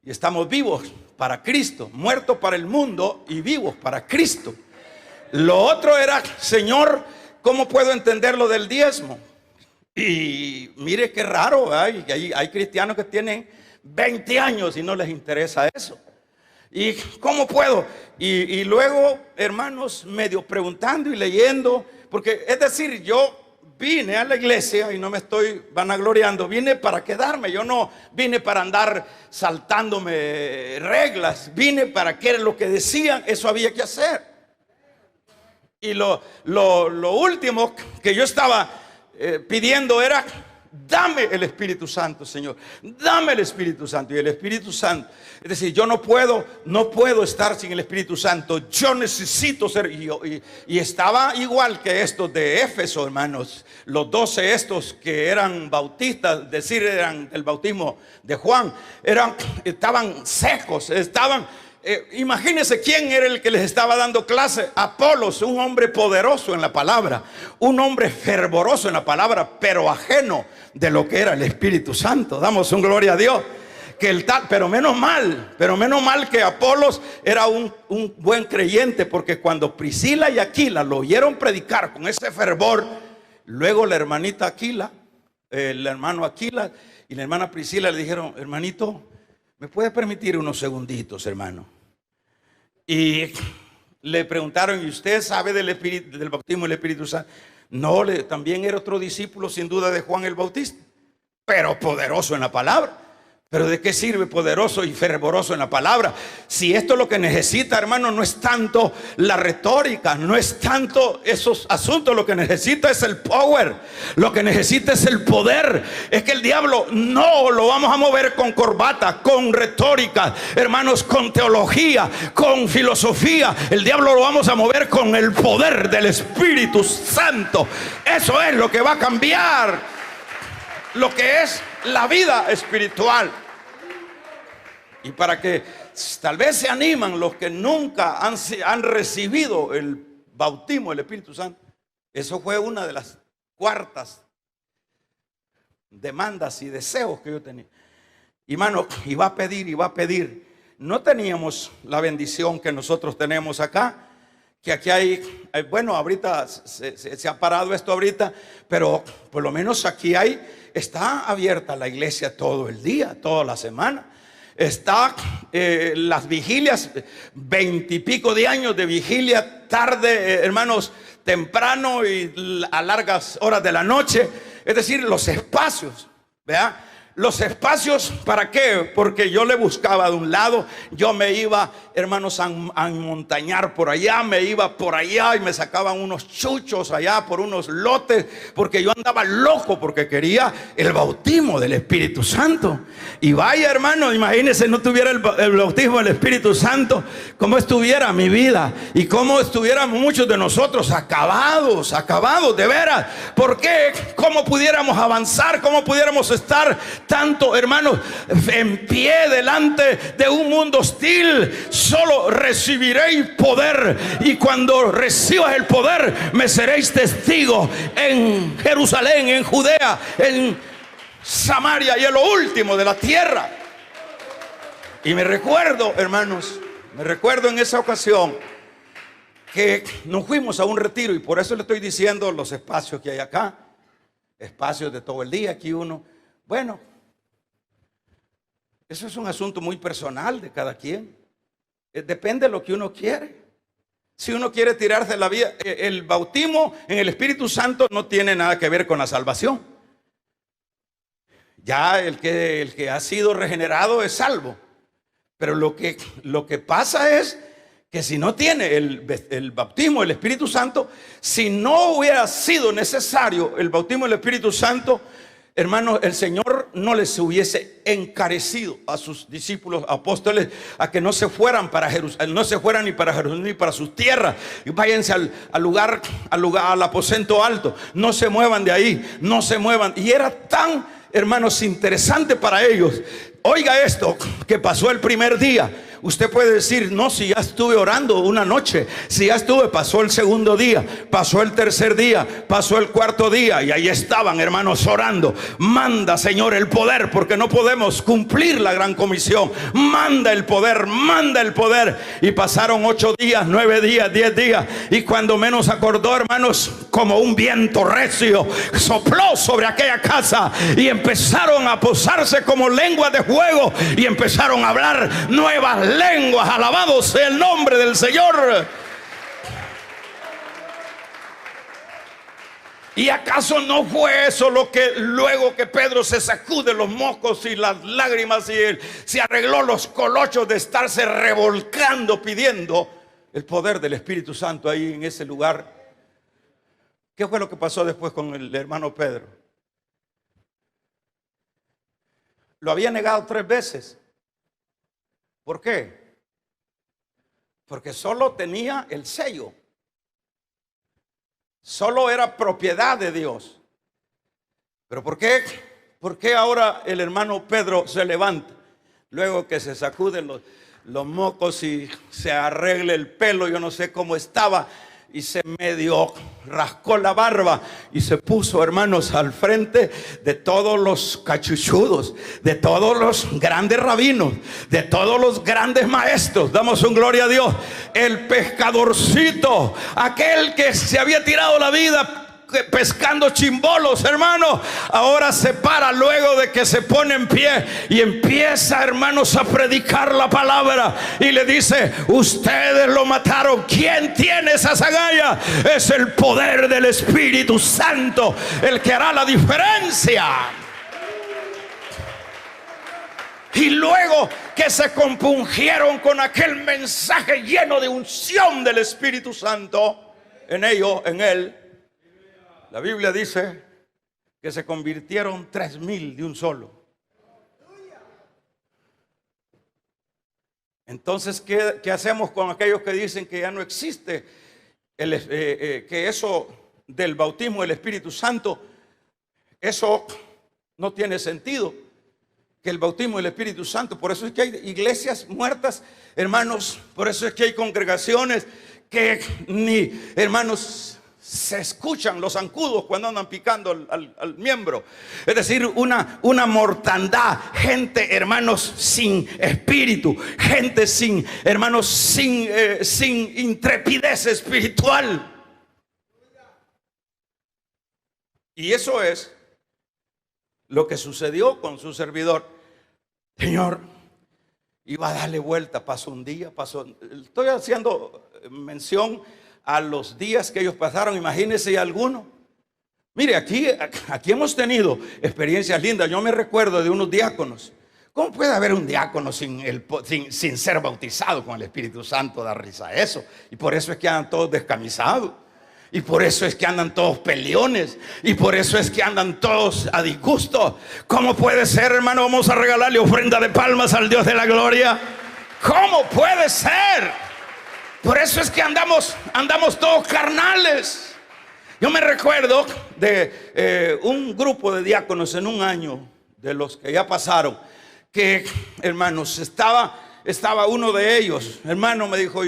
Y estamos vivos para Cristo, muertos para el mundo y vivos para Cristo. Lo otro era, Señor, ¿cómo puedo entender lo del diezmo? Y mire qué raro, hay cristianos que tienen 20 años y no les interesa eso. ¿Y cómo puedo? Y luego, hermanos, medio preguntando y leyendo, porque es decir, yo vine a la iglesia y no me estoy vanagloriando, vine para quedarme. Yo no vine para andar saltándome reglas, vine para que lo que decían, eso había que hacer. Y lo último que yo estaba pidiendo era, dame el Espíritu Santo, Señor, dame el Espíritu Santo. Y el Espíritu Santo, es decir, yo no puedo estar sin el Espíritu Santo. Yo necesito ser, y estaba igual que estos de Éfeso, hermanos. Los 12 estos que eran bautistas, es decir, eran el bautismo de Juan, estaban secos, imagínense quién era el que les estaba dando clase. Apolos, un hombre poderoso en la palabra, un hombre fervoroso en la palabra, pero ajeno de lo que era el Espíritu Santo. Damos un gloria a Dios. Pero menos mal que Apolos era un buen creyente, porque cuando Priscila y Aquila lo oyeron predicar con ese fervor, luego la hermanita Aquila, el hermano Aquila y la hermana Priscila le dijeron, hermanito, ¿me puede permitir unos segunditos, hermano? Y le preguntaron, ¿y usted sabe del bautismo del Espíritu Santo? No, también era otro discípulo sin duda de Juan el Bautista, pero poderoso en la palabra. Pero ¿de qué sirve poderoso y fervoroso en la palabra? Si esto lo que necesita, hermano, no es tanto la retórica, no es tanto esos asuntos. Lo que necesita es el power, lo que necesita es el poder. Es que el diablo no lo vamos a mover con corbata, con retórica, hermanos, con teología, con filosofía. El diablo lo vamos a mover con el poder del Espíritu Santo. Eso es lo que va a cambiar lo que es la vida espiritual. Y para que tal vez se animan los que nunca han recibido el bautismo del Espíritu Santo. Eso fue una de las cuartas demandas y deseos que yo tenía. Y hermano, iba a pedir. No teníamos la bendición que nosotros tenemos acá. Que aquí hay, bueno, ahorita se ha parado esto ahorita, pero por lo menos aquí está abierta la iglesia todo el día, toda la semana. Está las vigilias, 20 y pico de años de vigilia, tarde, hermanos, temprano y a largas horas de la noche. Es decir, los espacios, ¿verdad? Los espacios, ¿para qué? Porque yo le buscaba de un lado, yo me iba, hermanos, a montañar por allá, me iba por allá y me sacaban unos chuchos allá por unos lotes, porque yo andaba loco porque quería el bautismo del Espíritu Santo. Y vaya, hermano, imagínense, no tuviera el bautismo del Espíritu Santo, cómo estuviera mi vida y cómo estuviéramos muchos de nosotros acabados de veras. ¿Por qué? ¿Cómo pudiéramos avanzar? ¿Cómo pudiéramos estar tanto, hermanos, en pie delante de un mundo hostil? Solo recibiréis poder, y cuando recibas el poder me seréis testigos en Jerusalén, en Judea, en Samaria y en lo último de la tierra. Y me recuerdo, hermanos, Me recuerdo en esa ocasión que nos fuimos a un retiro, y por eso le estoy diciendo los espacios que hay acá, espacios de todo el día. Aquí uno, bueno, eso es un asunto muy personal de cada quien. Depende de lo que uno quiere. Si uno quiere tirarse la vida, el bautismo en el Espíritu Santo no tiene nada que ver con la salvación. Ya el que ha sido regenerado es salvo. Pero lo que pasa es que si no tiene el bautismo del Espíritu Santo, si no hubiera sido necesario el bautismo del Espíritu Santo, hermanos, el Señor no les hubiese encarecido a sus discípulos apóstoles a que no se fueran para Jerusalén, no se fueran ni para Jerusalén ni para sus tierras, y váyanse al aposento alto, no se muevan de ahí, no se muevan. Y era tan, hermanos, interesante para ellos. Oiga esto, que pasó el primer día. Usted puede decir, no, si ya estuve orando una noche, si ya estuve, pasó el segundo día, pasó el tercer día, pasó el cuarto día, y ahí estaban, hermanos, orando. Manda, Señor, el poder, porque no podemos cumplir la gran comisión. Manda el poder, manda el poder. Y pasaron 8 días, 9 días, 10 días, y cuando menos acordó, hermanos, como un viento recio sopló sobre aquella casa, y empezaron a posarse como lenguas de fuego, y empezaron a hablar nuevas lenguas. Alabado sea el nombre del Señor. ¿Y acaso no fue eso lo que luego que Pedro se sacude los mocos y las lágrimas y él se arregló los colochos de estarse revolcando pidiendo el poder del Espíritu Santo ahí en ese lugar? ¿Qué fue lo que pasó después con el hermano Pedro? Lo había negado 3 veces. ¿Por qué? Porque solo tenía el sello. Solo era propiedad de Dios. ¿Pero por qué? ¿Por qué ahora el hermano Pedro se levanta? Luego que se sacuden los mocos y se arregle el pelo, yo no sé cómo estaba, y se medio rascó la barba y se puso, hermanos, al frente de todos los cachuchudos, de todos los grandes rabinos, de todos los grandes maestros. Damos un gloria a Dios. El pescadorcito, aquel que se había tirado la vida pescando chimbolos, hermanos, ahora se para luego de que se pone en pie y empieza, hermanos, a predicar la palabra, y le dice: ustedes lo mataron. ¿Quién tiene esa agallas? Es el poder del Espíritu Santo el que hará la diferencia. Y luego que se compungieron con aquel mensaje lleno de unción del Espíritu Santo en ellos, en él, la Biblia dice que se convirtieron 3,000 de un solo. Entonces, ¿qué hacemos con aquellos que dicen que ya no existe que eso del bautismo del Espíritu Santo, eso no tiene sentido? Que el bautismo del Espíritu Santo, por eso es que hay iglesias muertas, hermanos, por eso es que hay congregaciones que ni, hermanos, se escuchan los zancudos cuando andan picando al miembro. Es decir, una mortandad, gente, hermanos, sin espíritu, gente sin, hermanos, sin intrepidez espiritual. Y eso es lo que sucedió con su servidor. Señor, iba a darle vuelta, pasó un día, estoy haciendo mención a los días que ellos pasaron. Imagínense alguno. Mire, aquí hemos tenido experiencias lindas. Yo me recuerdo de unos diáconos. ¿Cómo puede haber un diácono sin ser bautizado con el Espíritu Santo? Da risa eso. Y por eso es que andan todos descamisados. Y por eso es que andan todos peleones. Y por eso es que andan todos a disgusto. ¿Cómo puede ser, hermano? Vamos a regalarle ofrenda de palmas al Dios de la gloria. ¿Cómo puede ser? Por eso es que andamos todos carnales. Yo me recuerdo de un grupo de diáconos en un año, de los que ya pasaron, que, hermanos, estaba uno de ellos. Hermano, me dijo,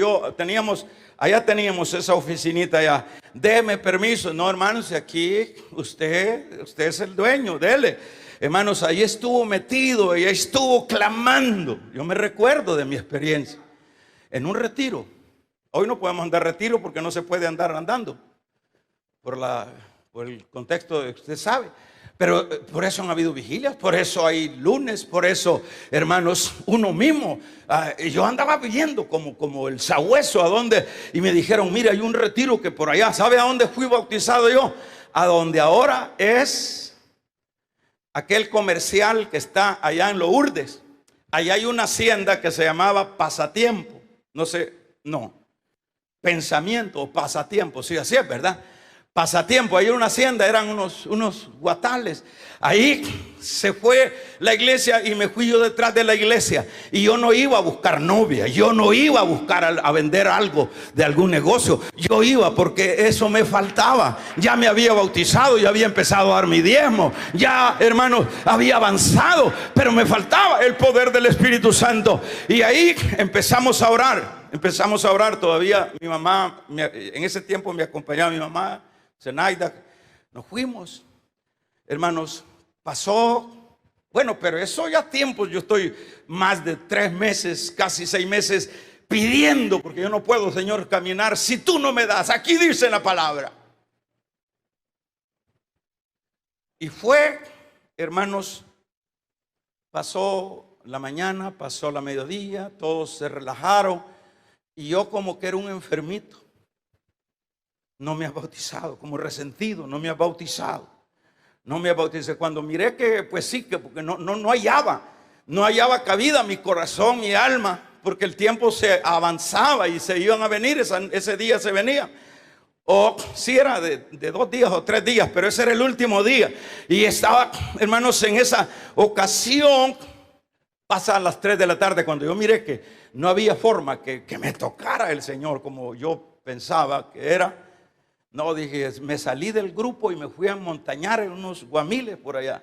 allá teníamos esa oficinita allá. Déme permiso. No, hermanos, aquí usted es el dueño, dele. Hermanos, ahí estuvo metido y ahí estuvo clamando. Yo me recuerdo de mi experiencia. en un retiro. Hoy no podemos andar retiro porque no se puede andar andando por el contexto que usted sabe. Pero por eso han habido vigilias, por eso hay lunes, por eso, hermanos, uno mismo. Yo andaba viendo como el sabueso a dónde, y me dijeron, mira, hay un retiro que por allá. ¿Sabe a dónde fui bautizado yo? A donde ahora es aquel comercial que está allá en Lourdes. Allá hay una hacienda que se llamaba Pasatiempo. No sé, no. Pensamiento o Pasatiempo, sí, así es, ¿verdad? Pasatiempo, ahí en una hacienda, eran unos guatales. Ahí se fue la iglesia y me fui yo detrás de la iglesia. Y yo no iba a buscar novia, yo no iba a buscar a vender algo de algún negocio. Yo iba porque eso me faltaba. Ya me había bautizado, ya había empezado a dar mi diezmo. Ya, hermanos, había avanzado, pero me faltaba el poder del Espíritu Santo. Y ahí empezamos a orar. Empezamos a orar todavía. Mi mamá, en ese tiempo me acompañaba mi mamá, Zenaida. Nos fuimos, hermanos. Pasó, bueno, pero eso ya tiempo. Yo estoy más de 3 meses, casi 6 meses pidiendo, porque yo no puedo, Señor, caminar si tú no me das. Aquí dice la palabra. Y fue, hermanos, pasó la mañana, pasó la mediodía, todos se relajaron y yo como que era un enfermito. No me has bautizado, como resentido, no me has bautizado. No me has bautizado. Cuando miré que, pues sí, que porque no hallaba cabida mi corazón, mi alma, porque el tiempo se avanzaba y se iban a venir, ese día se venía. O sí era de 2 días o 3 días, pero ese era el último día. Y estaba, hermanos, en esa ocasión, pasa a las 3 de la tarde, cuando yo miré que no había forma que me tocara el Señor como yo pensaba que era. No, dije, me salí del grupo y me fui a montañar en unos guamiles por allá.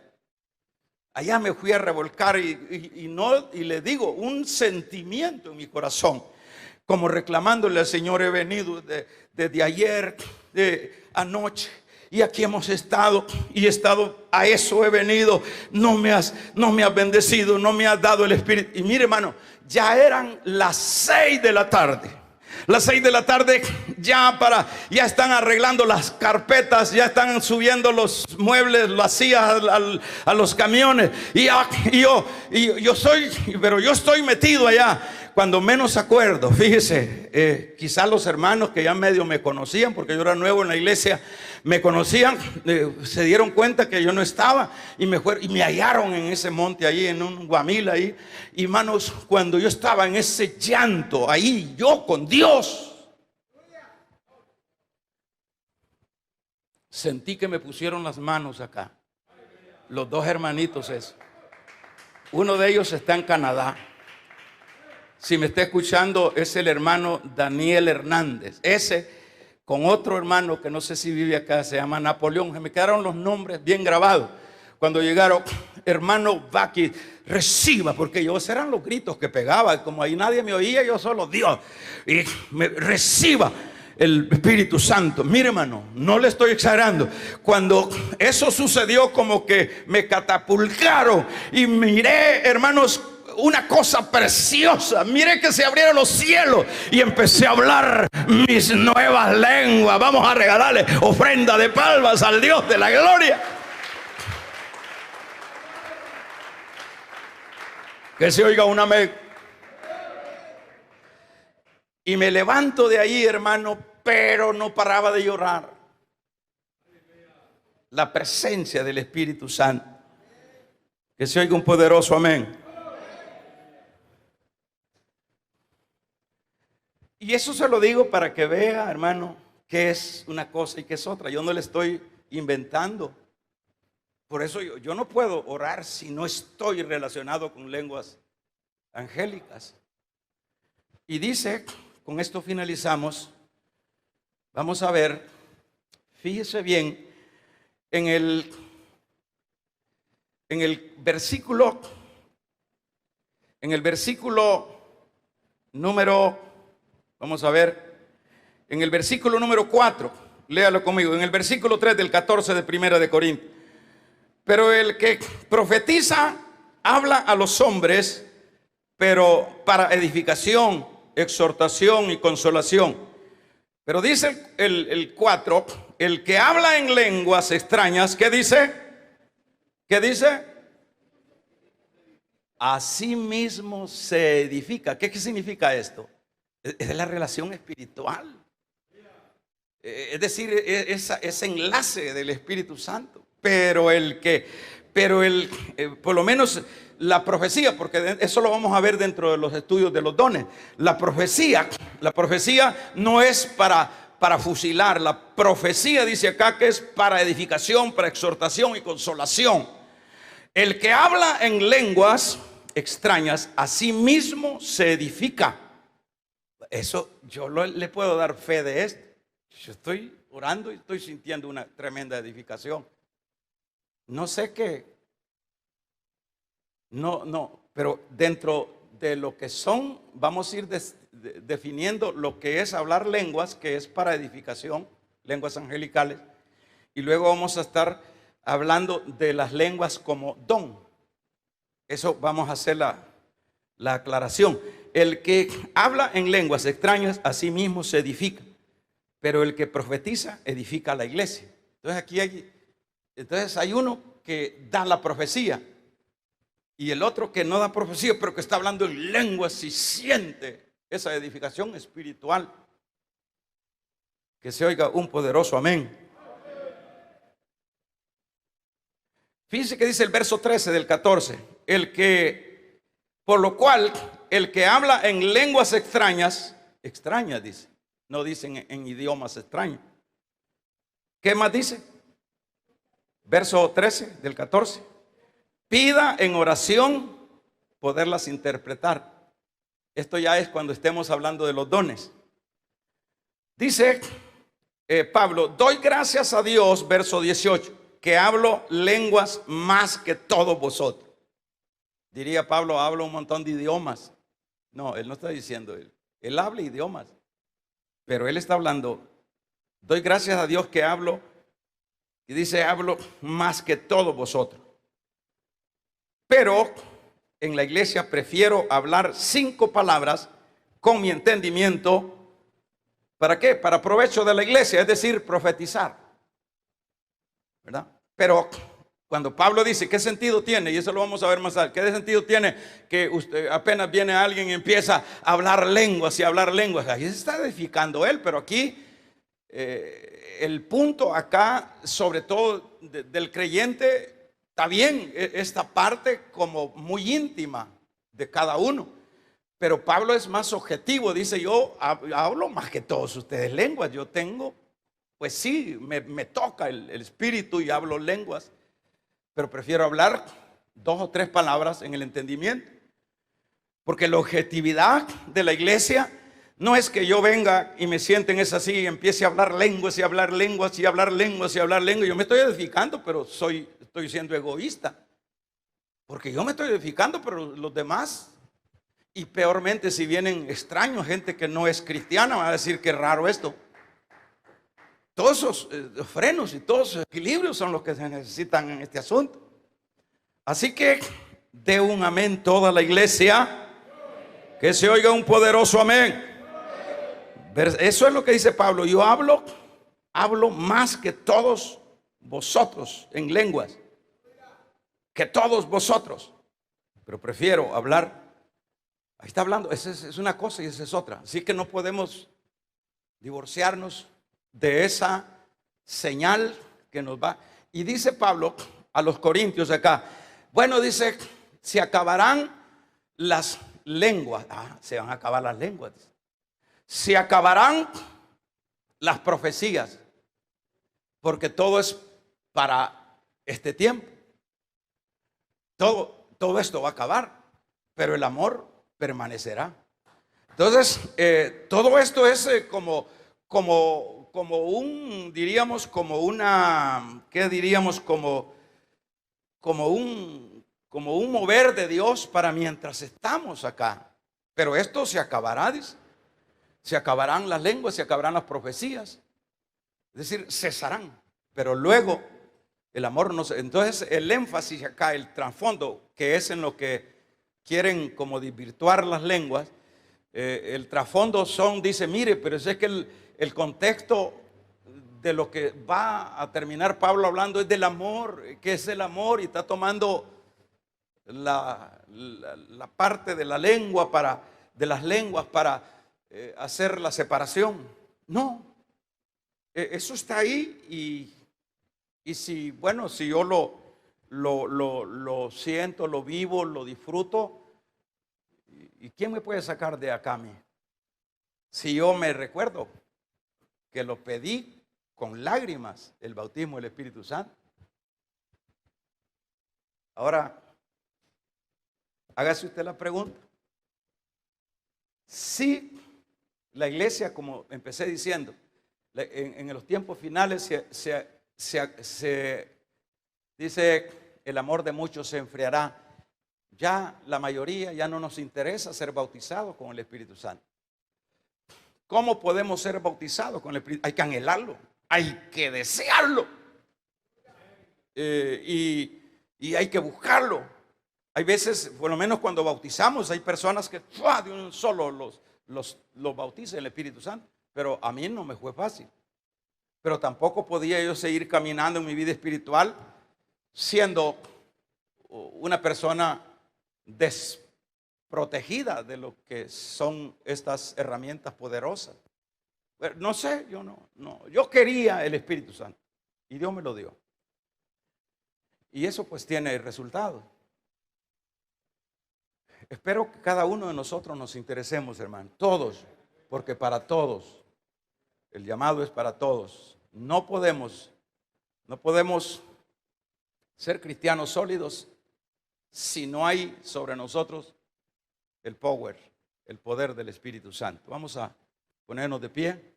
Allá me fui a revolcar y le digo, un sentimiento en mi corazón, como reclamándole al Señor, he venido desde ayer, de anoche, y aquí hemos estado, y he estado, a eso he venido, no me has bendecido, no me has dado el Espíritu. Y mire, hermano, ya eran las 6 de la tarde. Las 6 de la tarde ya están arreglando las carpetas, ya están subiendo los muebles, las sillas a los camiones. Pero yo estoy metido allá. Cuando menos acuerdo, fíjese, quizás los hermanos que ya medio me conocían, porque yo era nuevo en la iglesia, me conocían, se dieron cuenta que yo no estaba y me hallaron en ese monte ahí, en un guamil ahí. Y hermanos, cuando yo estaba en ese llanto ahí, yo con Dios, sentí que me pusieron las manos acá. Los 2 hermanitos esos. Uno de ellos está en Canadá. Si me está escuchando, es el hermano Daniel Hernández. Ese con otro hermano que no sé si vive acá, se llama Napoleón. Se me quedaron los nombres bien grabados. Cuando llegaron, hermano Baki, reciba, porque esos eran los gritos que pegaba. Como ahí nadie me oía, yo solo Dios. Y reciba el Espíritu Santo. Mire, hermano, no le estoy exagerando. Cuando eso sucedió, como que me catapultaron y miré, hermanos, una cosa preciosa. Miré que se abrieron los cielos y empecé a hablar mis nuevas lenguas. Vamos a regalarle ofrenda de palmas al Dios de la gloria. Que se oiga un amén. Y me levanto de ahí, hermano, pero no paraba de llorar. La presencia del Espíritu Santo. Que se oiga un poderoso amén. Y eso se lo digo para que vea, hermano, qué es una cosa y qué es otra. Yo no le estoy inventando. Por eso yo no puedo orar si no estoy relacionado con lenguas angélicas. Y dice, con esto finalizamos. Vamos a ver, fíjese bien, en el versículo número... Vamos a ver, en el versículo número 4, léalo conmigo, en el versículo 3 del 14 de Primera de Corintios. Pero el que profetiza habla a los hombres, pero para edificación, exhortación y consolación. Pero dice el 4, el que habla en lenguas extrañas, ¿qué dice? ¿Qué dice? Así mismo se edifica. ¿Qué significa esto? Es la relación espiritual. Es decir, ese enlace del Espíritu Santo. Pero por lo menos la profecía, porque eso lo vamos a ver dentro de los estudios de los dones. La profecía no es para fusilar. La profecía dice acá que es para edificación, para exhortación y consolación. El que habla en lenguas extrañas, a sí mismo se edifica. Eso yo le puedo dar fe de esto. Yo estoy orando y estoy sintiendo una tremenda edificación. No sé qué. No, pero dentro de lo que son, vamos a ir definiendo lo que es hablar lenguas, que es para edificación, lenguas angelicales. Y luego vamos a estar hablando de las lenguas como don. Eso vamos a hacer la aclaración. El que habla en lenguas extrañas, a sí mismo se edifica. Pero el que profetiza, edifica a la iglesia. Entonces hay uno que da la profecía. Y el otro que no da profecía, pero que está hablando en lenguas y siente esa edificación espiritual. Que se oiga un poderoso amén. Fíjense que dice el verso 13 del 14. Por lo cual, el que habla en lenguas extrañas dice. No dicen en idiomas extraños. ¿Qué más dice? Verso 13 del 14. Pida en oración poderlas interpretar. Esto ya es cuando estemos hablando de los dones. Dice Pablo, doy gracias a Dios, verso 18, que hablo lenguas más que todos vosotros. Diría Pablo, hablo un montón de idiomas. No, él no está diciendo él habla idiomas. Pero él está hablando, doy gracias a Dios que hablo, y dice, hablo más que todos vosotros. Pero en la iglesia prefiero hablar 5 palabras con mi entendimiento. ¿Para qué? Para provecho de la iglesia, es decir, profetizar. ¿Verdad? Pero cuando Pablo dice, ¿qué sentido tiene? Y eso lo vamos a ver más adelante. ¿Qué sentido tiene que usted apenas viene alguien y empieza a hablar lenguas y hablar lenguas? Ahí se está edificando él, pero aquí el punto acá, sobre todo del creyente, está bien esta parte como muy íntima de cada uno. Pero Pablo es más objetivo, dice, yo hablo más que todos ustedes lenguas. Yo tengo, pues sí, me toca el espíritu y hablo lenguas. Pero prefiero hablar 2 o 3 palabras en el entendimiento. Porque la objetividad de la iglesia no es que yo venga y me siente en esa silla y empiece a hablar lenguas y hablar lenguas y hablar lenguas y hablar lenguas. Yo me estoy edificando, pero estoy siendo egoísta. Porque yo me estoy edificando, pero los demás, y peormente si vienen extraños, gente que no es cristiana, van a decir que raro esto. Todos esos frenos y todos esos equilibrios son los que se necesitan en este asunto. Así que dé un amén toda la iglesia. Que se oiga un poderoso amén. Eso es lo que dice Pablo. Yo hablo más que todos vosotros en lenguas. Que todos vosotros. Pero prefiero hablar. Ahí está hablando. Esa es una cosa y esa es otra. Así que no podemos divorciarnos de esa señal que nos va. Y dice Pablo a los corintios acá, bueno, dice, se acabarán las lenguas. Se van a acabar las lenguas. Se acabarán las profecías, porque todo es para este tiempo. Todo esto va a acabar, pero el amor permanecerá. Entonces, todo esto es como un, diríamos, como una, ¿qué diríamos? Como un mover de Dios para mientras estamos acá. Pero esto se acabará, dice. Se acabarán las lenguas, se acabarán las profecías. Es decir, cesarán. Pero luego el amor no se. Entonces el énfasis acá, el trasfondo, que es en lo que quieren como desvirtuar las lenguas, el trasfondo dice, mire, pero es que el contexto de lo que va a terminar Pablo hablando es del amor. ¿Qué es el amor? Y está tomando la parte de la lengua de las lenguas para hacer la separación. No, eso está ahí y si, bueno, si yo lo siento, lo vivo, lo disfruto, ¿y quién me puede sacar de acá a mí? Si yo me recuerdo que lo pedí con lágrimas, el bautismo del Espíritu Santo. Ahora, hágase usted la pregunta. Si la iglesia, como empecé diciendo, en los tiempos finales se dice, el amor de muchos se enfriará. Ya la mayoría ya no nos interesa ser bautizados con el Espíritu Santo. ¿Cómo podemos ser bautizados con el Espíritu? Hay que anhelarlo, hay que desearlo y hay que buscarlo. Hay veces, por lo menos cuando bautizamos, hay personas que de un solo los bautiza el Espíritu Santo, pero a mí no me fue fácil. Pero tampoco podía yo seguir caminando en mi vida espiritual siendo una persona desprotegida de lo que son estas herramientas poderosas. Pero no sé, yo quería el Espíritu Santo y Dios me lo dio. Y eso pues tiene resultados. Espero que cada uno de nosotros nos interesemos, hermano, todos, porque para todos, el llamado es para todos. No podemos ser cristianos sólidos si no hay sobre nosotros el poder del Espíritu Santo. Vamos a ponernos de pie.